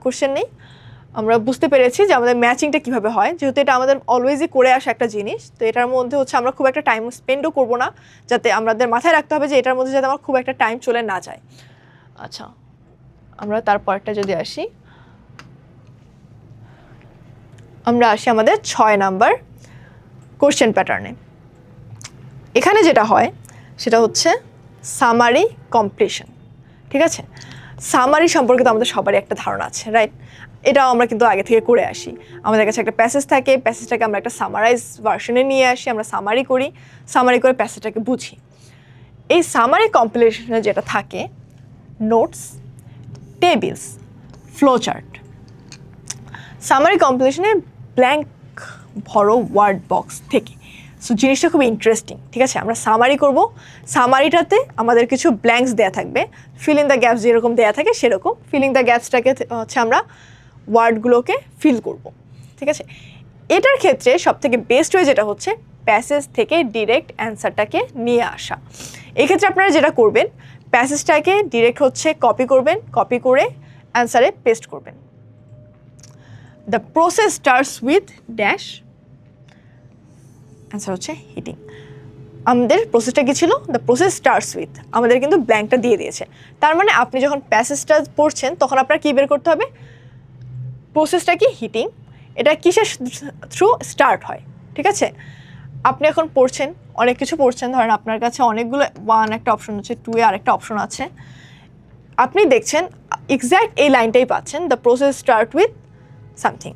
কোশ্চেন নেই। আমরা বুঝতে পেরেছি যে আমাদের ম্যাচিংটা কীভাবে হয়, যেহেতু এটা আমাদের অলওয়েজই করে আসা একটা জিনিস, তো এটার মধ্যে হচ্ছে আমরা খুব একটা টাইম স্পেন্ডও করবো না, যাতে আমাদের মাথায় রাখতে হবে যে এটার মধ্যে যাতে আমার খুব একটা টাইম চলে না যায়। আচ্ছা, আমরা তারপরটা যদি আসি, আমরা আসি আমাদের 6 নাম্বার কোশ্চেন প্যাটার্নে। এখানে যেটা হয় সেটা হচ্ছে সামারি কমপ্লিশন। ঠিক আছে, সামারি সম্পর্কে তো আমাদের সবারই একটা ধারণা আছে, রাইট? এটাও আমরা কিন্তু আগে থেকে করে আসি। আমাদের কাছে একটা প্যাসেজ থাকে, প্যাসেজটাকে আমরা একটা সামারাইজ ভার্সনে নিয়ে আসি, আমরা সামারি করি, সামারি করে প্যাসেজটাকে বুঝি। এই সামারি কমপ্লিশনে যেটা থাকে নোটস, টেবিলস, ফ্লোচার্ট। সামারি কমপ্লিশনে ব্ল্যাঙ্ক ভরো ওয়ার্ড বক্স থেকে। সো জিনিসটা খুব ইন্টারেস্টিং। ঠিক আছে, আমরা সামারি করব, সামারিটাতে আমাদের কিছু ব্ল্যাঙ্কস দেওয়া থাকবে, ফিল ইন দ্য গ্যাপস যেরকম দেওয়া থাকে সেরকম ফিল ইন দ্য গ্যাপসটাকে হচ্ছে আমরা ওয়ার্ডগুলোকে ফিল করব। ঠিক আছে, এটার ক্ষেত্রে সবথেকে বেস্ট ওয়ে যেটা হচ্ছে প্যাসেজ থেকে ডিরেক্ট অ্যান্সারটাকে নিয়ে আসা। এক্ষেত্রে আপনারা যেটা করবেন, প্যাসেজটাকে ডিরেক্ট হচ্ছে কপি করবেন, কপি করে অ্যান্সারে পেস্ট করবেন। The process starts with dash, answer হচ্ছে হিটিং। আমাদের প্রসেসটা কী ছিল? দ্য প্রসেস স্টার্টস উইথ, আমাদের কিন্তু ব্ল্যাঙ্কটা দিয়ে দিয়েছে। তার মানে আপনি যখন প্যাসেজটা পড়ছেন তখন আপনার কী বের করতে হবে? প্রসেসটা কি? হিটিং। এটা কিসের থ্রু স্টার্ট হয়? ঠিক আছে, আপনি এখন পড়ছেন, অনেক কিছু পড়ছেন, ধরেন আপনার কাছে অনেকগুলো 1 একটা অপশন আছে, 2 এ আরেকটা অপশন আছে, আপনি দেখছেন এক্স্যাক্ট এই লাইনটাই পাচ্ছেন, the process start with something.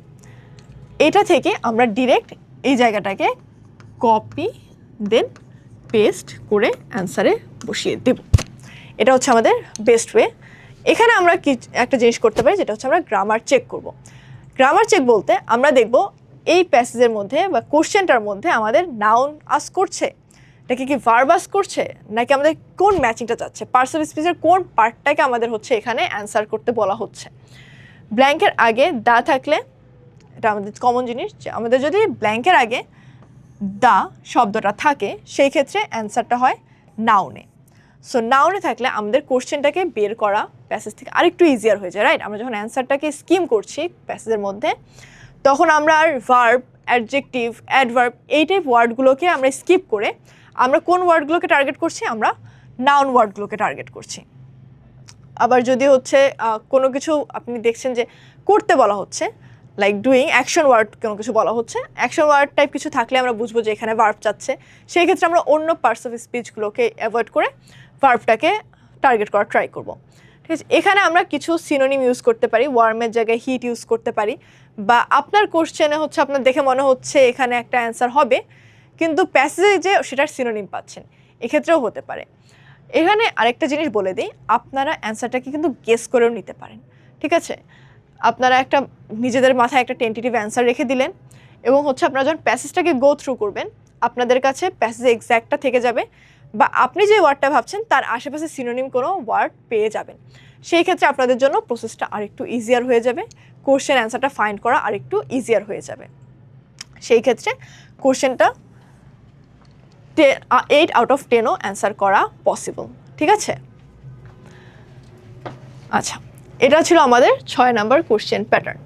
এটা থেকে আমরা ডিরেক্ট এই জায়গাটাকে কপি দেন পেস্ট করে অ্যান্সারে বসিয়ে দেব। এটা হচ্ছে আমাদের বেস্ট ওয়ে। এখানে আমরা কি একটা জিনিস করতে পারি, যেটা হচ্ছে আমরা গ্রামার চেক করব। গ্রামার চেক বলতে আমরা দেখব এই প্যাসেজের মধ্যে বা কোশ্চেনটার মধ্যে আমাদের নাউন আস করছে নাকি কি ভার্ব আস করছে, নাকি আমাদের কোন ম্যাচিংটা চাচ্ছে, পার্টস অফ স্পিচের কোন পার্টটাকে আমাদের হচ্ছে এখানে অ্যান্সার করতে বলা হচ্ছে। ব্ল্যাঙ্কের আগে দা থাকলে, এটা আমাদের কমন জিনিস, যে আমাদের যদি ব্ল্যাঙ্কের আগে দা শব্দটা থাকে সেই ক্ষেত্রে অ্যান্সারটা হয় নাউনে। সো নাউনে থাকলে আমাদের কোশ্চেনটাকে বের করা প্যাসেজ থেকে আরেকটু ইজিয়ার হয়ে যায়, রাইট? আমরা যখন অ্যান্সারটাকে স্কিম করছি প্যাসেজের মধ্যে, তখন আমরা আর ভার্ব, অ্যাডজেক্টিভ, অ্যাডভার্ব এই টাইপ ওয়ার্ডগুলোকে আমরা স্কিপ করে আমরা কোন ওয়ার্ডগুলোকে টার্গেট করছি? আমরা নাউন ওয়ার্ডগুলোকে টার্গেট করছি। আবার যদি হচ্ছে কোনো কিছু আপনি দেখছেন যে করতে বলা হচ্ছে, লাইক ডুইং, অ্যাকশন ওয়ার্ড কোনো কিছু বলা হচ্ছে, অ্যাকশন ওয়ার্ড টাইপ কিছু থাকলে আমরা বুঝবো যে এখানে ভার্ব চাচ্ছে, সেই ক্ষেত্রে আমরা অন্য পার্টস অফ স্পিচগুলোকে অ্যাভয়েড করে ভার্বটাকে টার্গেট করা ট্রাই করব। ঠিক আছে, এখানে আমরা কিছু সিনোনিম ইউজ করতে পারি, ওয়ার্মের জায়গায় হিট ইউজ করতে পারি, বা আপনার কোশ্চেনে হচ্ছে আপনার দেখে মনে হচ্ছে এখানে একটা অ্যান্সার হবে কিন্তু প্যাসেজে যে সেটার সিনোনিম পাচ্ছেন, এক্ষেত্রেও হতে পারে। এখানে আরেকটা জিনিস বলে দিই, আপনারা অ্যান্সারটাকে কিন্তু গেস করেও নিতে পারেন। ঠিক আছে, আপনারা একটা নিজেদের মাথায় একটা টেন্টেটিভ অ্যান্সার রেখে দিলেন এবং হচ্ছে আপনারা যখন প্যাসেজটাকে গো থ্রু করবেন আপনাদের কাছে প্যাসেজে এক্স্যাক্টটা থেকে যাবে, বা আপনি যে ওয়ার্ডটা ভাবছেন তার আশেপাশে সিনোনিম কোনো ওয়ার্ড পেয়ে যাবেন। সেই ক্ষেত্রে আপনাদের জন্য প্রসেসটা আরেকটু ইজিয়ার হয়ে যাবে, কোশ্চেন অ্যান্সারটা ফাইন্ড করা আরেকটু ইজিয়ার হয়ে যাবে। সেই ক্ষেত্রে কোশ্চেনটা 8 আউট অফ 10ও অ্যান্সার করা পসিবল। ঠিক আছে, আচ্ছা, এটা ছিল আমাদের 6 নাম্বার কোশ্চেন প্যাটার্ন।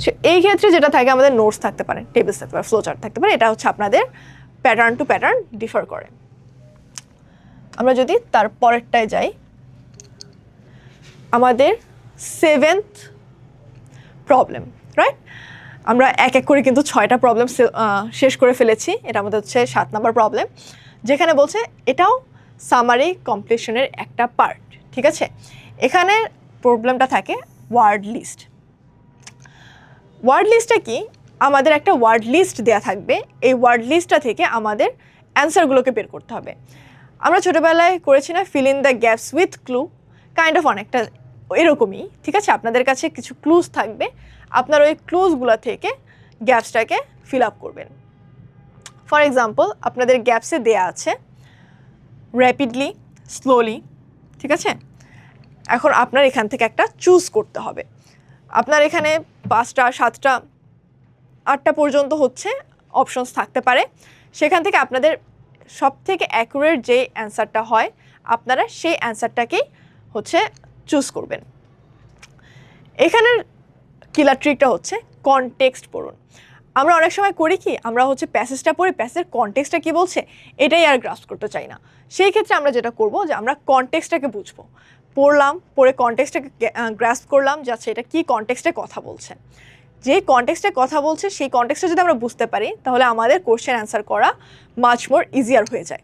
সো এই ক্ষেত্রে যেটা থাকে, আমাদের নোটস থাকতে পারে, টেবিলস থাকতে পারে, ফ্লোচার্ট থাকতে পারে, এটা হচ্ছে আপনাদের প্যাটার্ন টু প্যাটার্ন ডিফার করে। আমরা যদি তার পরেরটায় যাই, আমাদের 7th প্রবলেম, রাইট? আমরা এক এক করে কিন্তু 6টা প্রবলেম শেষ করে ফেলেছি। এটা আমাদের হচ্ছে 7 নাম্বার প্রবলেম, যেখানে বলছে এটাও সামারি কমপ্লিশনের একটা পার্ট। ঠিক আছে, এখানে প্রবলেমটা থাকে ওয়ার্ড লিস্ট। ওয়ার্ড লিস্টটা কি? আমাদের একটা ওয়ার্ড লিস্ট দেওয়া থাকবে, এই ওয়ার্ড লিস্টটা থেকে আমাদের অ্যান্সারগুলোকে বের করতে হবে। আমরা ছোটোবেলায় করেছি না fill in the gaps with clue, kind of অনেকটা এরকমই, ঠিক আছে? আপনাদের কাছে কিছু ক্লুজ থাকবে, আপনার ওই ক্লুজগুলো থেকে গ্যাপসটাকে ফিল আপ করবেন। ফর এক্সাম্পল, আপনাদের গ্যাপসে দেয়া আছে র্যাপিডলি, স্লোলি, ঠিক আছে? এখন আপনার এখান থেকে একটা চুজ করতে হবে। আপনার এখানে 5টা 7টা 8টা পর্যন্ত হচ্ছে অপশনস থাকতে পারে, সেখান থেকে আপনাদের সব থেকে অ্যাকুরেট যে অ্যান্সারটা হয় আপনারা সেই অ্যান্সারটাকেই হচ্ছে চুজ করবেন। এখানের কিলার ট্রিকটা হচ্ছে কনটেক্সট পড়ুন। আমরা অনেক সময় করি কি, আমরা হচ্ছে প্যাসেজটা পড়ি, প্যাসেজের কনটেক্সটটা কী বলছে এটাই আর গ্রাস্প করতে চাই না। সেই ক্ষেত্রে আমরা যেটা করব যে আমরা কনটেক্সটটাকে বুঝবো, পড়লাম, পড়ে কনটেক্সটটাকে গ্রাস্প করলাম যে আচ্ছা এটা কী কনটেক্সটে কথা বলছে। যে কনটেক্সটে কথা বলছে সেই কনটেক্সটে যদি আমরা বুঝতে পারি তাহলে আমাদের কোশ্চেন অ্যান্সার করা মাচ মোর ইজিয়ার হয়ে যায়।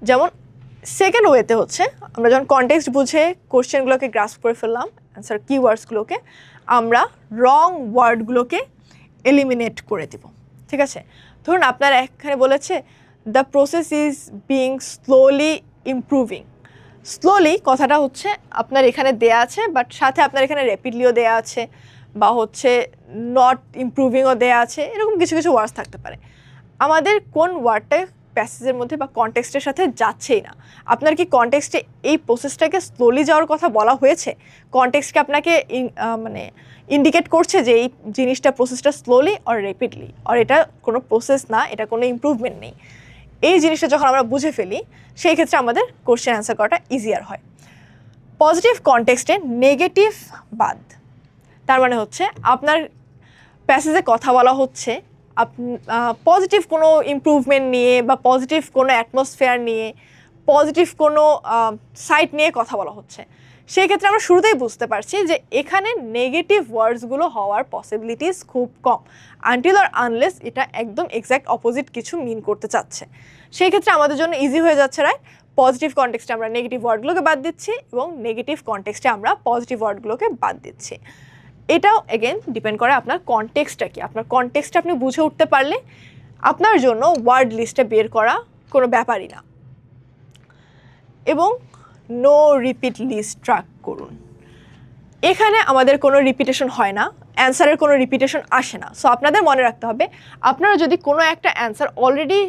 যেমন সেকেন্ড ওয়েতে হচ্ছে আমরা যখন কনটেক্সট বুঝে কোশ্চেনগুলোকে গ্রাস্প করে ফেললাম, অ্যান্সার কিওয়ার্ডসগুলোকে আমরা রং ওয়ার্ডগুলোকে এলিমিনেট করে দেব, ঠিক আছে? ধরুন আপনার এখানে বলেছে the process is being slowly improving. Slowly কথাটা হচ্ছে আপনার এখানে দেয়া আছে, বাট সাথে আপনার এখানে র্যাপিডলিও দেয়া আছে, বা হচ্ছে নট ইমপ্রুভিংও দেয়া আছে, এরকম কিছু কিছু ওয়ার্ডস থাকতে পারে। আমাদের কোন ওয়ার্ডটা প্যাসেজের মধ্যে বা কনটেক্সটের সাথে যাচ্ছেই না। আপনার কি কনটেক্সটে এই প্রসেসটাকে স্লোলি যাওয়ার কথা বলা হয়েছে? কনটেক্সটকে আপনাকে মানে ইন্ডিকেট করছে যে এই জিনিসটা প্রসেসটা স্লোলি অর র্যাপিডলি, আর এটা কোনো প্রসেস না, এটা কোনো ইমপ্রুভমেন্ট নেই। এই জিনিসটা যখন আমরা বুঝে ফেলি সেই ক্ষেত্রে আমাদের কোশ্চেন অ্যান্সার করাটা ইজিয়ার হয়। পজিটিভ কনটেক্সটে নেগেটিভ বাদ, তার মানে হচ্ছে আপনার প্যাসেজে কথা বলা হচ্ছে পজিটিভ কোনো ইমপ্রুভমেন্ট নিয়ে বা পজিটিভ কোনো অ্যাটমসফিয়ার নিয়ে, পজিটিভ কোনো সাইট নিয়ে কথা বলা হচ্ছে, সেই ক্ষেত্রে আমরা শুরুতেই বুঝতে পারছি যে এখানে নেগেটিভ ওয়ার্ডসগুলো হওয়ার পসিবিলিটিস খুব কম, আনটিল আর আনলেস এটা একদম এক্স্যাক্ট অপোজিট কিছু মিন করতে চাচ্ছে। সেই ক্ষেত্রে আমাদের জন্য ইজি হয়ে যাচ্ছে, রাইট? পজিটিভ কনটেক্সটে আমরা নেগেটিভ ওয়ার্ডগুলোকে বাদ দিচ্ছি এবং নেগেটিভ কনটেক্সটে আমরা পজিটিভ ওয়ার্ডগুলোকে বাদ দিচ্ছি। এটাও এগেন ডিপেন্ড করে আপনার কনটেক্সটটা কি। আপনার কনটেক্সটটা আপনি বুঝে উঠতে পারলে আপনার জন্য ওয়ার্ড লিস্টে বের করা কোনো ব্যাপারই না। এবং নো রিপিট লিস্ট ট্র্যাক করুন। এখানে আমাদের কোনো রিপিটেশন হয় না, অ্যান্সারের কোনো রিপিটেশন আসে না। সো আপনাদের মনে রাখতে হবে, আপনারা যদি কোনো একটা অ্যান্সার অলরেডি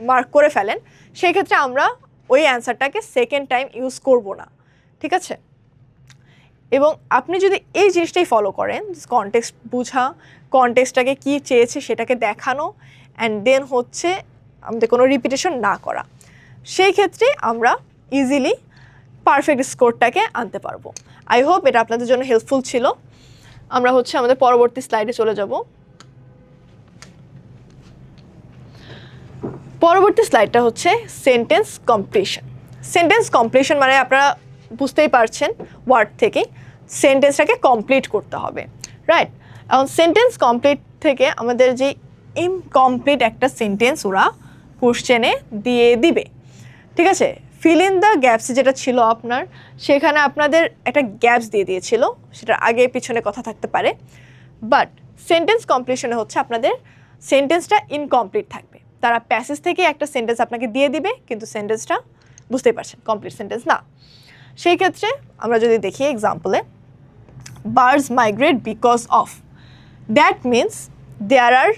মার্ক করে ফেলেন সেই ক্ষেত্রে আমরা ওই অ্যান্সারটাকে সেকেন্ড টাইম ইউজ করব না, ঠিক আছে? এবং আপনি যদি এই জিনিসটাই ফলো করেন, কনটেক্সট বোঝা, কনটেক্সটটাকে কী চেয়েছে সেটাকে দেখানো, অ্যান্ড দেন হচ্ছে আমাদের কোনো রিপিটেশন না করা, সেই ক্ষেত্রে আমরা ইজিলি পারফেক্ট স্কোরটাকে আনতে পারবো। আই হোপ এটা আপনাদের জন্য হেল্পফুল ছিল। আমরা হচ্ছে আমাদের পরবর্তী স্লাইডে চলে যাব। পরবর্তী স্লাইডটা হচ্ছে সেন্টেন্স কমপ্লিশন। সেন্টেন্স কমপ্লিশন মানে আপনারা বুঝতেই পারছেন ওয়ার্ড থেকেই সেন্টেন্সটাকে কমপ্লিট করতে হবে, রাইট? এখন সেন্টেন্স কমপ্লিট থেকে আমাদের যে ইনকমপ্লিট একটা সেন্টেন্স ওরা কোশ্চেনে দিয়ে দিবে, ঠিক আছে? ফিল ইন দ্য গ্যাপস যেটা ছিল আপনার, সেখানে আপনাদের একটা গ্যাপস দিয়ে দিয়েছিল, সেটার আগে পিছনে কথা থাকতে পারে, বাট সেন্টেন্স কমপ্লিশনে হচ্ছে আপনাদের সেন্টেন্সটা ইনকমপ্লিট থাকবে। তারা প্যাসেজ থেকে একটা সেন্টেন্স আপনাকে দিয়ে দিবে, কিন্তু সেন্টেন্সটা বুঝতেই পারছেন কমপ্লিট সেন্টেন্স না। সেই ক্ষেত্রে আমরা যদি দেখি এক্সাম্পলে, birds migrate because of, that means there are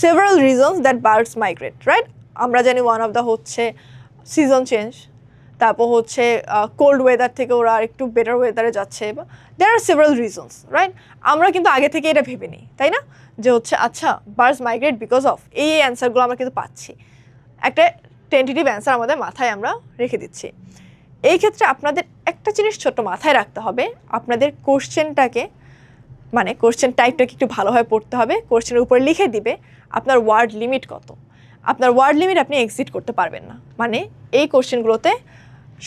several reasons that birds migrate, right? আমরা জানি ওয়ান অফ দ্য হচ্ছে সিজন চেঞ্জ, তারপর হচ্ছে কোল্ড ওয়েদার থেকে ওরা একটু বেটার ওয়েদারে যাচ্ছে, বা দেয়ার আর সেভারাল রিজনস, রাইট? আমরা কিন্তু আগে থেকে এটা ভেবে নিই, তাই না? যে হচ্ছে আচ্ছা বার্ডস মাইগ্রেট বিকজ অফ, এই অ্যান্সারগুলো আমরা কিন্তু পাচ্ছি, একটা টেন্টেটিভ অ্যান্সার আমাদের মাথায় আমরা রেখে দিচ্ছি। এই ক্ষেত্রে আপনাদের একটা জিনিস ছোট মাথায় রাখতে হবে, আপনাদের কোশ্চেনটাকে মানে কোশ্চেন টাইপটাকে একটু ভালোভাবে পড়তে হবে। কোশ্চেনের উপরে লিখে দিবে আপনার ওয়ার্ড লিমিট কত, আপনার ওয়ার্ড লিমিট আপনি এক্সিড করতে পারবেন না। মানে এই কোশ্চেনগুলোতে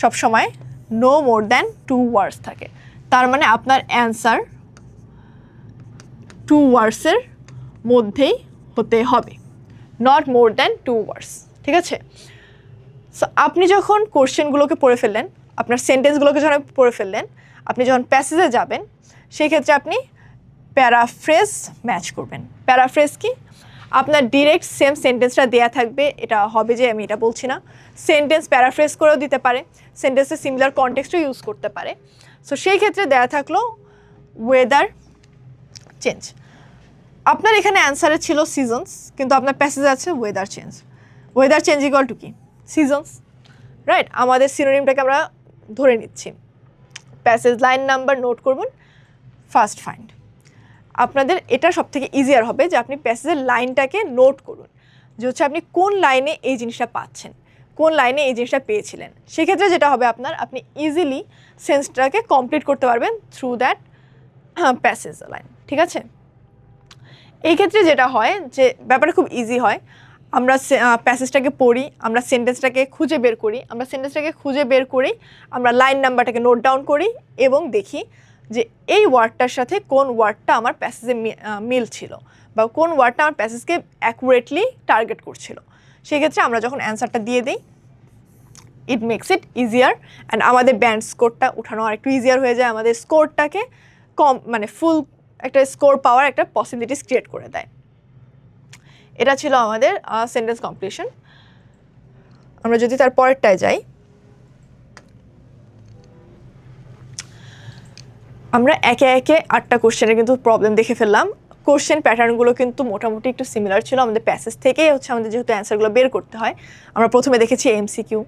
সবসময় নো মোর দ্যান 2 ওয়ার্ডস থাকে, তার মানে আপনার অ্যান্সার 2 ওয়ার্ডসের মধ্যেই হতে হবে, নট মোর দ্যান 2 ওয়ার্ডস, ঠিক আছে? সো আপনি যখন কোশ্চেনগুলোকে পড়ে ফেললেন, আপনার সেন্টেন্সগুলোকে যখন পড়ে ফেললেন, আপনি যখন প্যাসেজে যাবেন সেই ক্ষেত্রে আপনি প্যারাফ্রেজ ম্যাচ করবেন। প্যারাফ্রেজ কি? আপনার ডিরেক্ট সেম সেন্টেন্সটা দেয়া থাকবে, এটা হবে যে আমি এটা বলছি না, সেন্টেন্স প্যারাফ্রেজ করেও দিতে পারে, সেন্টেন্সে সিমিলার কনটেক্সটও ইউজ করতে পারে। সো সেই ক্ষেত্রে দেয়া থাকলো ওয়েদার চেঞ্জ। আপনার এখানে অ্যান্সারে ছিল সিজনস, কিন্তু আপনার প্যাসেজে আছে weather change. Weather change equal to কি? Seasons, right? আমাদের সিনোনিমটাকে আমরা ধরে নিচ্ছি। প্যাসেজ লাইন নাম্বার নোট করবেন, ফার্স্ট ফাইন্ড। আপনাদের এটা সব থেকে ইজিয়ার হবে যে আপনি প্যাসেজের লাইনটাকে নোট করুন, যে হচ্ছে আপনি কোন লাইনে এই জিনিসটা পাচ্ছেন, কোন লাইনে এই জিনিসটা পেয়েছিলেন। সেক্ষেত্রে যেটা হবে আপনি ইজিলি সেন্সটাকে কমপ্লিট করতে পারবেন থ্রু দ্যাট প্যাসেজ লাইন, ঠিক আছে? এই ক্ষেত্রে যেটা হয় যে ব্যাপারটা খুব ইজি হয়, আমরা প্যাসেজটাকে পড়ি, আমরা সেন্টেন্সটাকে খুঁজে বের করি, আমরা লাইন নাম্বারটাকে নোট ডাউন করি এবং দেখি যে এই ওয়ার্ডটার সাথে কোন ওয়ার্ডটা আমার প্যাসেজে মিল ছিল বা কোন ওয়ার্ডটা আমার প্যাসেজকে অ্যাকুরেটলি টার্গেট করছিল। সেক্ষেত্রে আমরা যখন অ্যান্সারটা দিয়ে দিই, it makes it easier and আমাদের ব্যান্ড স্কোরটা উঠানো আর একটু ইজিয়ার হয়ে যায়, আমাদের স্কোরটাকে ফুল একটা স্কোর পাওয়ার একটা পসিবিলিটিস ক্রিয়েট করে দেয়। এটা ছিল আমাদের সেন্টেন্স কমপ্লিশন। আমরা যদি তার পরেরটায় যাই, আমরা একে একে 8টা কোশ্চেনের কিন্তু প্রবলেম দেখে ফেললাম। কোশ্চেন প্যাটার্নগুলো কিন্তু মোটামুটি একটু সিমিলার ছিল, আমাদের প্যাসেজ থেকেই হচ্ছে আমাদের যেহেতু অ্যান্সারগুলো বের করতে হয়। আমরা প্রথমে দেখেছি এমসিকিউ,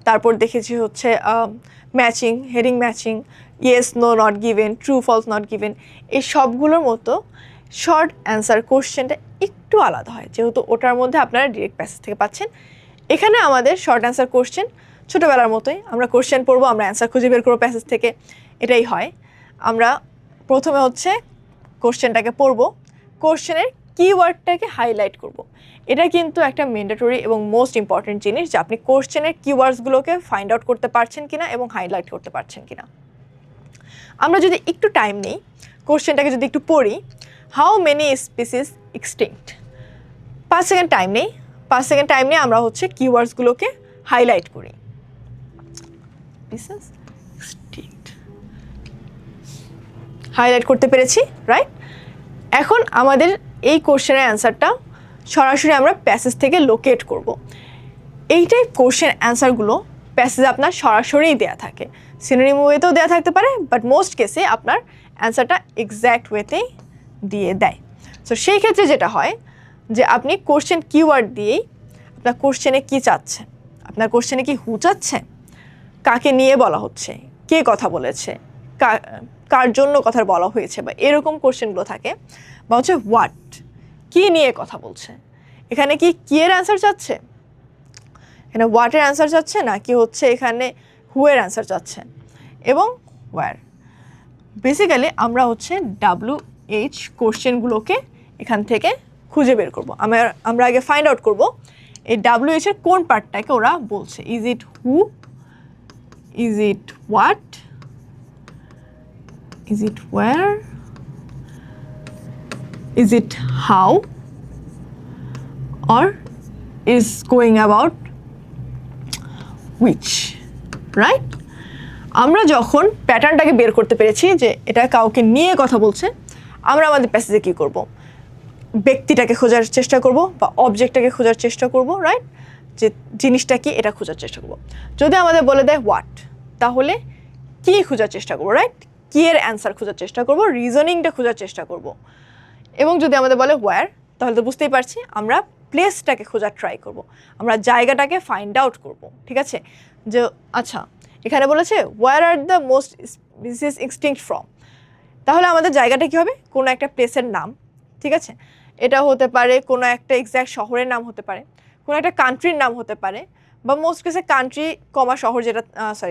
তারপর দেখেছি হচ্ছে matching, heading matching, yes no not given, true false not given. এই সবগুলোর মতো শর্ট অ্যান্সার কোশ্চেনটা একটু আলাদা হয়, যেহেতু ওটার মধ্যে আপনারা ডিরেক্ট প্যাসেজ থেকে পাচ্ছেন। এখানে আমাদের শর্ট অ্যান্সার কোশ্চেন ছোটোবেলার মতোই, আমরা কোশ্চেন পড়বো, আমরা অ্যান্সার খুঁজে বের করবো প্যাসেজ থেকে, এটাই হয়। আমরা প্রথমে হচ্ছে কোশ্চেনটাকে পড়বো, কোশ্চেনের কিওয়ার্ডটাকে হাইলাইট করব। এটা কিন্তু একটা ম্যান্ডেটরি এবং মোস্ট ইম্পর্টেন্ট জিনিস, যে আপনি কোশ্চেনের কিওয়ার্ডসগুলোকে ফাইন্ড আউট করতে পারছেন কিনা এবং হাইলাইট করতে পারছেন কিনা। আমরা যদি একটু টাইম নিই, কোশ্চেনটাকে যদি একটু পড়ি, how many species extinct. 5 second time নেই, 5 সেকেন্ড টাইম নিয়ে আমরা হচ্ছে কিওয়ার্ডসগুলোকে হাইলাইট করি। স্পিসিস এক্সটিংক্ট হাইলাইট করতে পেরেছি, রাইট? এখন আমাদের এই কোশ্চেনের অ্যান্সারটা সরাসরি আমরা প্যাসেজ থেকে লোকেট করব। এই টাইপ কোশ্চেন অ্যান্সারগুলো প্যাসেজে আপনার সরাসরিই দেওয়া থাকে, সিনোনিম ওয়েতেও দেওয়া থাকতে পারে, বাট মোস্ট কেসে আপনার অ্যান্সারটা এক্স্যাক্ট ওয়েতেই দিয়ে দেয়। সো সেই ক্ষেত্রে যেটা হয় যে আপনি কোশ্চেন কিওয়ার্ড দিয়েই আপনার কোশ্চেনে কী চাচ্ছেন, আপনার কোশ্চেনে কি হু চাচ্ছে, কাকে নিয়ে বলা হচ্ছে, কে কথা বলেছে, কার জন্য কথা বলা হয়েছে, বা এরকম কোশ্চেনগুলো থাকে। বা হচ্ছে হোয়াট, কী নিয়ে কথা বলছে, এখানে কি এর অ্যান্সার চাচ্ছে, এখানে হোয়াটের অ্যান্সার চাচ্ছে, না কি হচ্ছে এখানে হুয়ের অ্যান্সার চাচ্ছে, এবং ওয়্যার। বেসিক্যালি আমরা হচ্ছে WH কোশ্চেনগুলোকে এখান থেকে খুঁজে বের করব। আমরা আগে ফাইন্ড আউট করব এই WH এর কোন পার্টটাকে ওরা বলছে। Is it who, is it what, is it where, is it how, or is going about which, right? আমরা যখন প্যাটার্নটাকে বের করতে পেরেছি যে এটা কাউকে নিয়ে কথা বলছে, আমরা আমাদের প্যাসেজে কী করব, ব্যক্তিটাকে খোঁজার চেষ্টা করব বা অবজেক্টটাকে খোঁজার চেষ্টা করব, রাইট? যে জিনিসটা কি এটা খোঁজার চেষ্টা করব। যদি আমাদের বলে দেয় হোয়াট, তাহলে কি খোঁজার চেষ্টা করব, রাইট? কি এর অ্যান্সার খোঁজার চেষ্টা করব, রিজনিংটা খোঁজার চেষ্টা করব। এবং যদি আমাদের বলে হোয়ার, তাহলে তো বুঝতেই পারছি আমরা প্লেসটাকে খোঁজার ট্রাই করব, আমরা জায়গাটাকে ফাইন্ড আউট করব, ঠিক আছে? যে আচ্ছা এখানে বলেছে where are the most species extinct from, তাহলে আমাদের জায়গাটা কী হবে, কোনো একটা প্লেসের নাম, ঠিক আছে? এটা হতে পারে কোনো একটা এক্স্যাক্ট শহরের নাম হতে পারে, কোনো একটা কান্ট্রির নাম হতে পারে, বা মোস্ট কেসে কান্ট্রি কমা শহর যেটা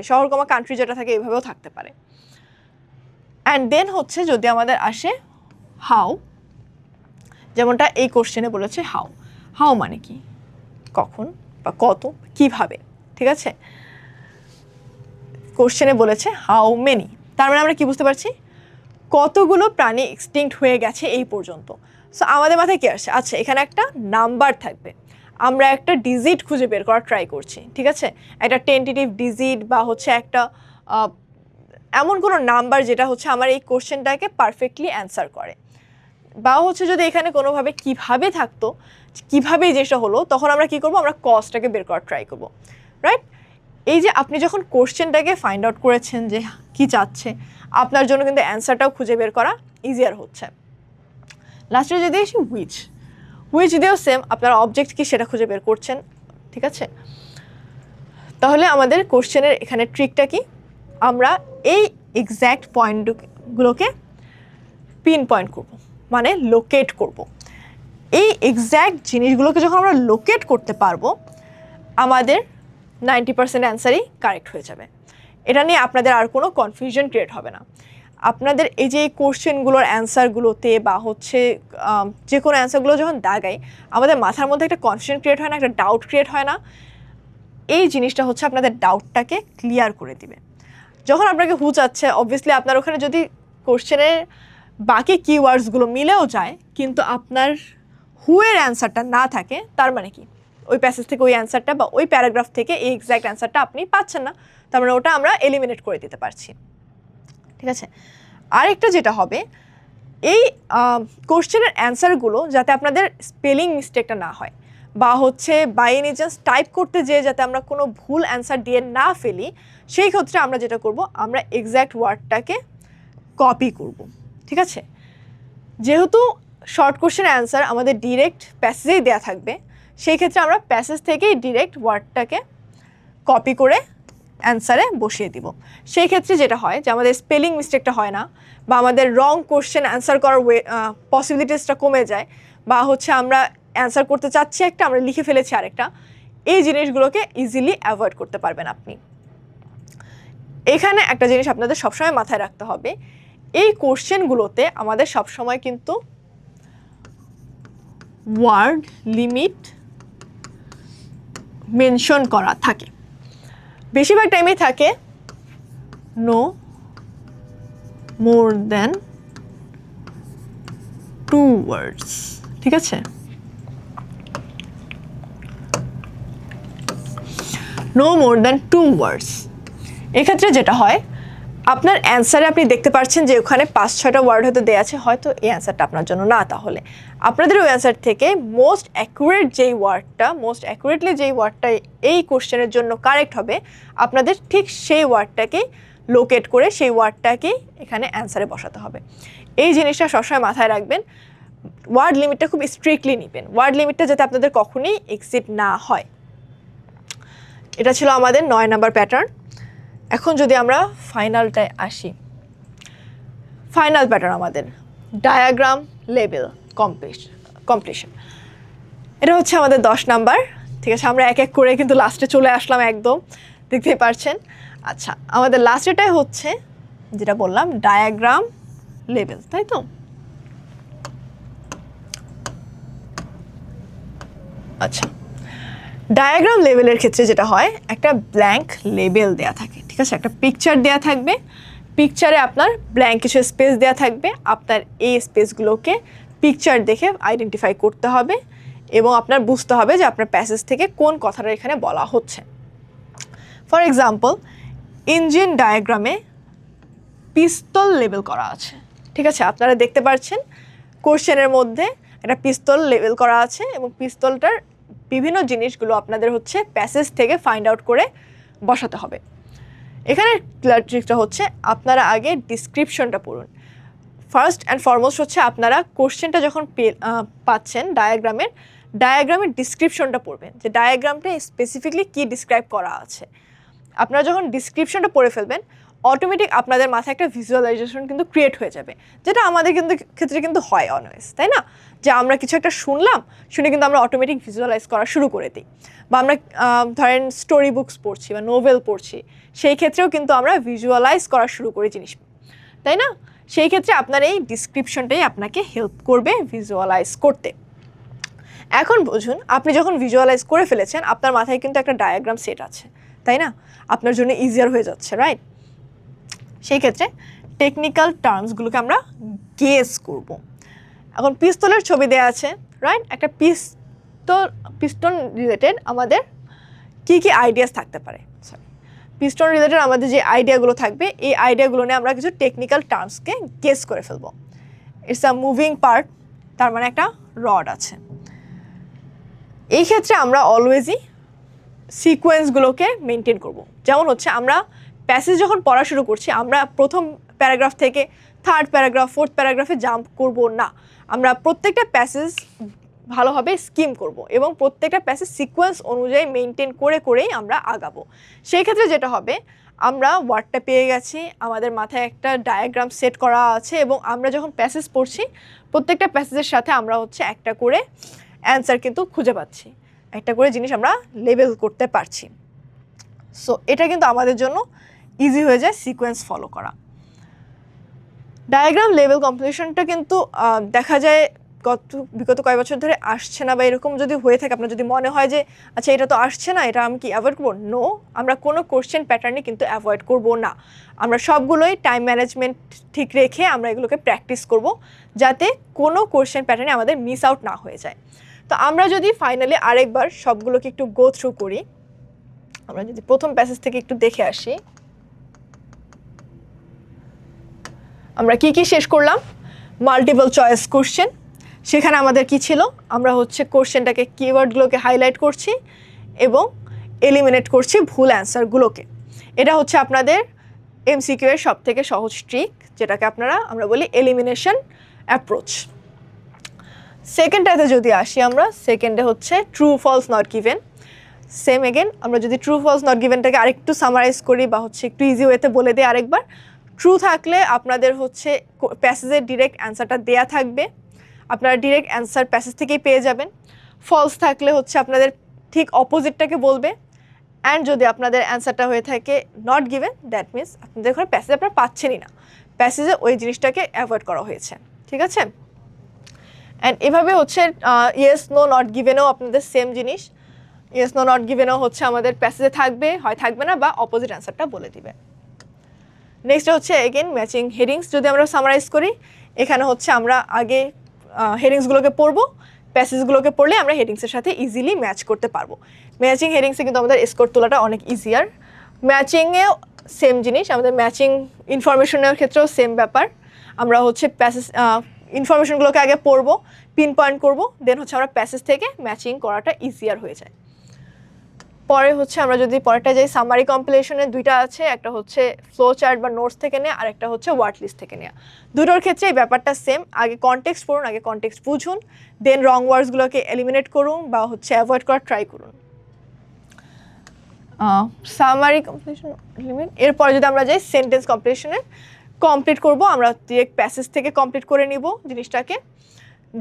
শহর কমা কান্ট্রি যেটা থাকে এইভাবেও থাকতে পারে। অ্যান্ড দেন হচ্ছে যদি আমাদের আসে হাউ, যেমনটা এই কোশ্চেনে বলেছে হাউ, হাউ মানে কি, কখন বা কত, কিভাবে, ঠিক আছে? কোশ্চেনে বলেছে হাউ মেনি, তার মানে আমরা কি বুঝতে পারছি, কতগুলো প্রাণী এক্সটিংক্ট হয়ে গেছে এই পর্যন্ত। সো আমাদের মাথায় কি আসছে, আচ্ছা এখানে একটা নাম্বার থাকবে, আমরা একটা ডিজিট খুঁজে বের করার ট্রাই করছি, ঠিক আছে? একটা টেন্টেটিভ ডিজিট বা হচ্ছে একটা এমন কোনো নাম্বার যেটা হচ্ছে আমার এই কোশ্চেনটাকে পারফেক্টলি অ্যান্সার করে। বা হচ্ছে যদি এখানে কোনোভাবে কিভাবে থাকতো, কিভাবে এই জিনিসটা হলো, তখন আমরা কি করব, আমরা কজটাকে বের করার ট্রাই করব, রাইট? এই যে আপনি যখন কোশ্চেনটাকে ফাইন্ড আউট করেছেন যে কি চাচ্ছে, আপনার জন্য কিন্তু অ্যান্সারটাও খুঁজে বের করা ইজিয়ার হচ্ছে। লাস্টে যদি আসি হুইচ দিয়েও সেম, আপনার অবজেক্ট কি সেটা খুঁজে বের করছেন, ঠিক আছে? তাহলে আমাদের কোশ্চেনের এখানে ট্রিকটা কি, আমরা এই এক্স্যাক্ট পয়েন্টগুলোকে পিন পয়েন্ট করব, মানে লোকেট করব। এই এক্স্যাক্ট জিনিসগুলোকে যখন আমরা লোকেট করতে পারবো, আমাদের 90% অ্যান্সারই কারেক্ট হয়ে যাবে। এটা নিয়ে আপনাদের আর কোনো কনফিউশন ক্রিয়েট হবে না। আপনাদের এই যে কোশ্চেনগুলোর অ্যান্সারগুলোতে বা হচ্ছে যে কোনো অ্যান্সারগুলো যখন দাগাই, আমাদের মাথার মধ্যে একটা কনফিউশন ক্রিয়েট হয় না, একটা ডাউট ক্রিয়েট হয় না। এই জিনিসটা হচ্ছে আপনাদের ডাউটটাকে ক্লিয়ার করে দিবে। যখন আপনাকে হু চাচ্ছে, অবভিয়াসলি আপনার ওখানে যদি কোশ্চেনের বাকি কিওয়ার্ডসগুলো মিলেও যায়, কিন্তু আপনার হুয়ের অ্যান্সারটা না থাকে, তার মানে কি ওই প্যাসেজ থেকে ওই অ্যান্সারটা বা ওই প্যারাগ্রাফ থেকে এই এক্স্যাক্ট অ্যান্সারটা আপনি পাচ্ছেন না, তার মানে ওটা আমরা এলিমিনেট করে দিতে পারছি, ঠিক আছে? আরেকটা যেটা হবে, এই কোশ্চেনের অ্যান্সারগুলো যাতে আপনাদের স্পেলিং মিস্টেকটা না হয়, বা হচ্ছে বাই এনি চান্স টাইপ করতে যেয়ে যাতে আমরা কোনো ভুল অ্যান্সার দিয়ে না ফেলি, সেই ক্ষেত্রে আমরা যেটা করব, আমরা এক্স্যাক্ট ওয়ার্ডটাকে কপি করব, ঠিক আছে? যেহেতু শর্ট কোশ্চেনের অ্যান্সার আমাদের ডিরেক্ট প্যাসেজেই দেওয়া থাকবে, সেই ক্ষেত্রে আমরা প্যাসেজ থেকেই ডিরেক্ট ওয়ার্ডটাকে কপি করে অ্যান্সারে বসিয়ে দিব। সেই ক্ষেত্রে যেটা হয় যে আমাদের স্পেলিং মিস্টেকটা হয় না, বা আমাদের রং কোশ্চেন অ্যান্সার করার পসিবিলিটিসটা কমে যায়, বা হচ্ছে আমরা অ্যান্সার করতে চাচ্ছি একটা, আমরা লিখে ফেলেছি আরেকটা। এই জিনিসগুলোকে ইজিলি অ্যাভয়েড করতে পারবেন আপনি। এখানে একটা জিনিস আপনাদের সবসময় মাথায় রাখতে হবে, এই কোশ্চেনগুলোতে আমাদের সবসময় কিন্তু ওয়ার্ড লিমিট মেনশন করা থাকে, বেশিরভাগ টাইমেই থাকে নো মোর দেন 2 words, ঠিক আছে? নো মোর দেন 2 words। এক্ষেত্রে যেটা হয়, আপনার অ্যান্সারে আপনি দেখতে পাচ্ছেন যে ওখানে 5-6টা ওয়ার্ড হয়তো দেওয়া আছে, হয়তো এই অ্যান্সারটা আপনার জন্য না। তাহলে আপনাদের ওই অ্যান্সার থেকে মোস্ট অ্যাকুরেটলি যেই ওয়ার্ডটা এই কোশ্চেনের জন্য কারেক্ট হবে, আপনাদের ঠিক সেই ওয়ার্ডটাকেই লোকেট করে সেই ওয়ার্ডটাকেই এখানে অ্যান্সারে বসাতে হবে। এই জিনিসটা সবসময় মাথায় রাখবেন। ওয়ার্ড লিমিটটা খুব স্ট্রিক্টলি নেবেন, ওয়ার্ড লিমিটটা যাতে আপনাদের কখনোই এক্সিড না হয়। এটা ছিল আমাদের 9 নাম্বার প্যাটার্ন। এখন যদি আমরা ফাইনালটায় আসি, ফাইনাল প্যাটার্ন আমাদের ডায়াগ্রাম লেবেল কমপ্লিশন। এটা হচ্ছে আমাদের 10 নাম্বার, ঠিক আছে? আমরা এক এক করে কিন্তু লাস্টে চলে আসলাম একদম, দেখতেই পারছেন। আচ্ছা, আমাদের লাস্টেটাই হচ্ছে যেটা বললাম ডায়াগ্রাম লেবেল, তাই তো? আচ্ছা, ডায়াগ্রাম লেবেলের ক্ষেত্রে যেটা হয়, একটা ব্ল্যাঙ্ক লেবেল দেয়া থাকে, ঠিক আছে? একটা পিকচার দেয়া থাকবে, পিকচারে আপনার ব্ল্যাঙ্ক কিছু স্পেস দেয়া থাকবে, আপনার এই স্পেসগুলোকে পিকচার দেখে আইডেন্টিফাই করতে হবে এবং আপনার বুঝতে হবে যে আপনার প্যাসেজ থেকে কোন কথাটা এখানে বলা হচ্ছে। ফর এক্সাম্পল, ইঞ্জিন ডায়াগ্রামে পিস্তল লেবেল করা আছে, ঠিক আছে? আপনারা দেখতে পাচ্ছেন কোশ্চেনের মধ্যে একটা পিস্তল লেবেল করা আছে এবং পিস্তলটার বিভিন্ন জিনিসগুলো আপনাদের হচ্ছে প্যাসেজ থেকে ফাইন্ড আউট করে বসাতে হবে। এখানে ট্রিকটা হচ্ছে আপনারা আগে ডিসক্রিপশনটা পড়ুন। ফার্স্ট অ্যান্ড ফরমোস্ট হচ্ছে আপনারা কোশ্চেনটা যখন পাচ্ছেন ডায়াগ্রামের ডিসক্রিপশনটা পড়বেন, যে ডায়াগ্রামটা স্পেসিফিকলি কী ডিসক্রাইব করা আছে। আপনারা যখন ডিসক্রিপশনটা পড়ে ফেলবেন, অটোমেটিক আপনাদের মাথায় একটা ভিজুয়ালাইজেশন কিন্তু ক্রিয়েট হয়ে যাবে, যেটা আমাদের কিন্তু ক্ষেত্রে কিন্তু হয় অলওয়েজ, তাই না? যে আমরা কিছু একটা শুনে কিন্তু আমরা অটোমেটিক ভিজুয়ালাইজ করা শুরু করে দিই, বা আমরা ধরেন স্টোরি বুকস পড়ছি বা নোভেল পড়ছি, সেই ক্ষেত্রেও কিন্তু আমরা ভিজুয়ালাইজ করা শুরু করি জিনিস, তাই না? সেই ক্ষেত্রে আপনার এই ডিসক্রিপশনটাই আপনাকে হেল্প করবে ভিজুয়ালাইজ করতে। এখন বুঝুন, আপনি যখন ভিজুয়ালাইজ করে ফেলেছেন, আপনার মাথায় কিন্তু একটা ডায়াগ্রাম সেট আছে, তাই না? আপনার জন্য ইজিয়ার হয়ে যাচ্ছে, রাইট? সেই ক্ষেত্রে টেকনিক্যাল টার্মসগুলোকে আমরা গেস করব। এখন পিস্তলের ছবি দেওয়া আছে, রাইট? একটা পিস্টন রিলেটেড আমাদের কি কি আইডিয়াস থাকতে পারে, পিস্টন রিলেটেড আমাদের যে আইডিয়াগুলো থাকবে, এই আইডিয়াগুলো নিয়ে আমরা কিছু টেকনিক্যাল টার্মসকে গেস করে ফেলবো। ইটস আ মুভিং পার্ট, তার মানে একটা রড আছে। এই ক্ষেত্রে আমরা অলওয়েজই সিকোয়েন্সগুলোকে মেনটেন করব। যেমন হচ্ছে আমরা প্যাসেজ যখন পড়া শুরু করছি, আমরা প্রথম প্যারাগ্রাফ থেকে থার্ড প্যারাগ্রাফ, ফোর্থ প্যারাগ্রাফে জাম্প করব না। আমরা প্রত্যেকটা প্যাসেজ ভালোভাবে স্কিম করব এবং প্রত্যেকটা প্যাসেজ সিকোয়েন্স অনুযায়ী মেনটেন করে করেই আমরা আগাবো। সেই ক্ষেত্রে যেটা হবে, আমরা ওয়ার্ডটা পেয়ে গেছি, আমাদের মাথায় একটা ডায়াগ্রাম সেট করা আছে এবং আমরা যখন প্যাসেজ পড়ছি প্রত্যেকটা প্যাসেজের সাথে আমরা হচ্ছে একটা করে অ্যান্সার কিন্তু খুঁজে পাচ্ছি, একটা করে জিনিস আমরা লেবেল করতে পারছি। সো এটা কিন্তু আমাদের জন্য ইজি হয়ে যায় সিকোয়েন্স ফলো করা। ডায়াগ্রাম লেভেল কম্পিটিশনটা কিন্তু দেখা যায় বিগত কয়েক বছর ধরে আসছে না, বা এরকম যদি হয়ে থাকে, আপনার যদি মনে হয় যে আচ্ছা এটা তো আসছে না, এটা আমি কি অ্যাভয়েড করবো, নো, আমরা কোনো কোশ্চেন প্যাটার্নে কিন্তু অ্যাভয়েড করব না। আমরা সবগুলোই টাইম ম্যানেজমেন্ট ঠিক রেখে আমরা এগুলোকে প্র্যাকটিস করব, যাতে কোনো কোশ্চেন প্যাটার্নে আমাদের মিস আউট না হয়ে যায়। তো আমরা যদি ফাইনালি আরেকবার সবগুলোকে একটু গো থ্রু করি, আমরা যদি প্রথম প্যাসেজ থেকে একটু দেখে আসি, আমরা কি কি শেষ করলাম। মাল্টিপল চয়েস কোশ্চেন, সেখানে আমাদের কি ছিল, আমরা হচ্ছে কোশ্চেনটাকে কিওয়ার্ডগুলোকে হাইলাইট করছি এবং এলিমিনেট করছি ভুল অ্যান্সারগুলোকে। এটা হচ্ছে আপনাদের এমসিকিউ এর সব থেকে সহজ ট্রিক, যেটাকে আমরা বলি এলিমিনেশন অ্যাপ্রোচ। সেকেন্ডটাতে যদি আসি, আমরা সেকেন্ডে হচ্ছে true false not given. Same again, আমরা যদি ট্রু ফলস নট গিভেনটাকে আরেকটু সামারাইজ করি বা হচ্ছে একটু ইজি ওয়েতে বলে দিই আরেকবার, ট্রু থাকলে আপনাদের হচ্ছে প্যাসেজের ডিরেক্ট অ্যান্সারটা দেয়া থাকবে, আপনারা ডিরেক্ট অ্যান্সার প্যাসেজ থেকেই পেয়ে যাবেন। ফলস থাকলে হচ্ছে আপনাদের ঠিক অপোজিটটাকে বলবে। অ্যান্ড যদি আপনাদের অ্যান্সারটা হয়ে থাকে নট গিভেন, দ্যাট মিনস আপনাদের ওখানে প্যাসেজ আপনারা পাচ্ছেনই না, প্যাসেজে ওই জিনিসটাকে অ্যাভয়েড করা হয়েছে। ঠিক আছে? অ্যান্ড এভাবে হচ্ছে ইয়েস নো নট গিভেনও আপনাদের সেম জিনিস। ইয়েস নো নট গিভেনও হচ্ছে আমাদের প্যাসেজে থাকবে, হয় থাকবে না, বা অপোজিট অ্যান্সারটা বলে দিবে। নেক্সট হচ্ছে এগেন ম্যাচিং হেডিংস। যদি আমরা সামারাইজ করি, এখানে হচ্ছে আমরা আগে হেডিংসগুলোকে পড়বো, প্যাসেজগুলোকে পড়লে আমরা হেডিংসের সাথে ইজিলি ম্যাচ করতে পারবো। ম্যাচিং হেডিংসে কিন্তু আমাদের স্কোর তোলাটা অনেক ইজিয়ার। ম্যাচিংয়েও সেম জিনিস, আমাদের ম্যাচিং ইনফরমেশনের ক্ষেত্রেও সেম ব্যাপার। আমরা হচ্ছে প্যাসেজ ইনফরমেশনগুলোকে আগে পড়বো, পিন পয়েন্ট করবো, দেন হচ্ছে আমরা প্যাসেজ থেকে ম্যাচিং করাটা ইজিয়ার হয়ে যায়। পরে হচ্ছে আমরা যদি পরেরটা যাই, সামারি কম্পিলেশনের দুইটা আছে, একটা হচ্ছে ফ্লো চার্ট বা নোটস থেকে নেওয়া, আর একটা হচ্ছে ওয়ার্ড লিস্ট থেকে নেওয়া। দুটোর ক্ষেত্রে এই ব্যাপারটা সেম, আগে কনটেক্সট পড়ুন, আগে কনটেক্সট বুঝুন, দেন রং ওয়ার্ডসগুলোকে এলিমিনেট করুন বা হচ্ছে অ্যাভয়েড করার ট্রাই করুন। Summary compilation limit. এরপরে যদি আমরা যাই সেন্টেন্স কম্পিলেশনে, কমপ্লিট করব, আমরা ডিরেক্ট প্যাসেজ থেকে কমপ্লিট করে নিব জিনিসটাকে।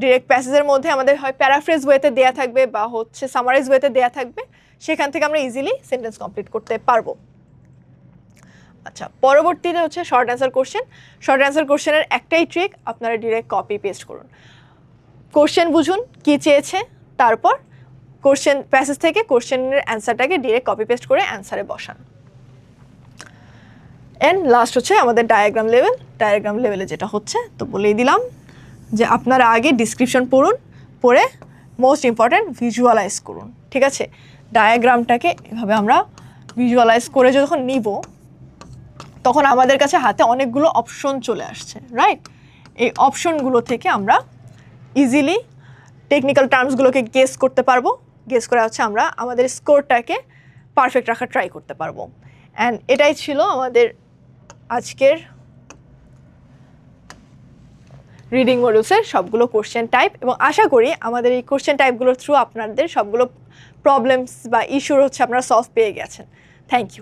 ডিরেক্ট প্যাসেজের মধ্যে আমাদের হয় প্যারাফ্রেজ ওয়েতে দেয়া থাকবে বা হচ্ছে সামারাইজ ওয়েতে দেয়া থাকবে, সেখান থেকে আমরা ইজিলি সেন্টেন্স কমপ্লিট করতে পারবো। আচ্ছা, পরবর্তীতে হচ্ছে short answer question. Short answer কোশ্চেনের একটাই ট্রিক, আপনারা ডিরেক্ট কপি পেস্ট করুন। কোশ্চেন বুঝুন কি চেয়েছে, তারপর কোশ্চেন প্যাসেজ থেকে কোশ্চেনের অ্যান্সারটাকে ডিরেক্ট কপি পেস্ট করে অ্যান্সারে বসান। অ্যান্ড লাস্ট হচ্ছে আমাদের ডায়াগ্রাম লেভেল। ডায়াগ্রাম লেভেলে যেটা হচ্ছে তো বলেই দিলাম যে আপনারা আগে ডিসক্রিপশন পড়ুন, পড়ে মোস্ট ইম্পর্ট্যান্ট ভিজুয়ালাইজ করুন। ঠিক আছে? ডায়াগ্রামটাকে এভাবে আমরা ভিজুয়ালাইজ করে যখন নিব, তখন আমাদের কাছে হাতে অনেকগুলো অপশন চলে আসছে, রাইট? এই অপশনগুলো থেকে আমরা ইজিলি টেকনিক্যাল টার্মসগুলোকে গেস করতে পারবো। গেস করে হচ্ছে আমরা আমাদের স্কোরটাকে পারফেক্ট রাখার ট্রাই করতে পারবো। অ্যান্ড এটাই ছিল আমাদের আজকের রিডিং মডিউলসের সবগুলো কোশ্চেন টাইপ, এবং আশা করি আমাদের এই কোশ্চেন টাইপগুলোর থ্রু আপনাদের সবগুলো প্রবলেমস বা ইস্যুর হচ্ছে আপনারা সলভ পেয়ে গেছেন। Thank you.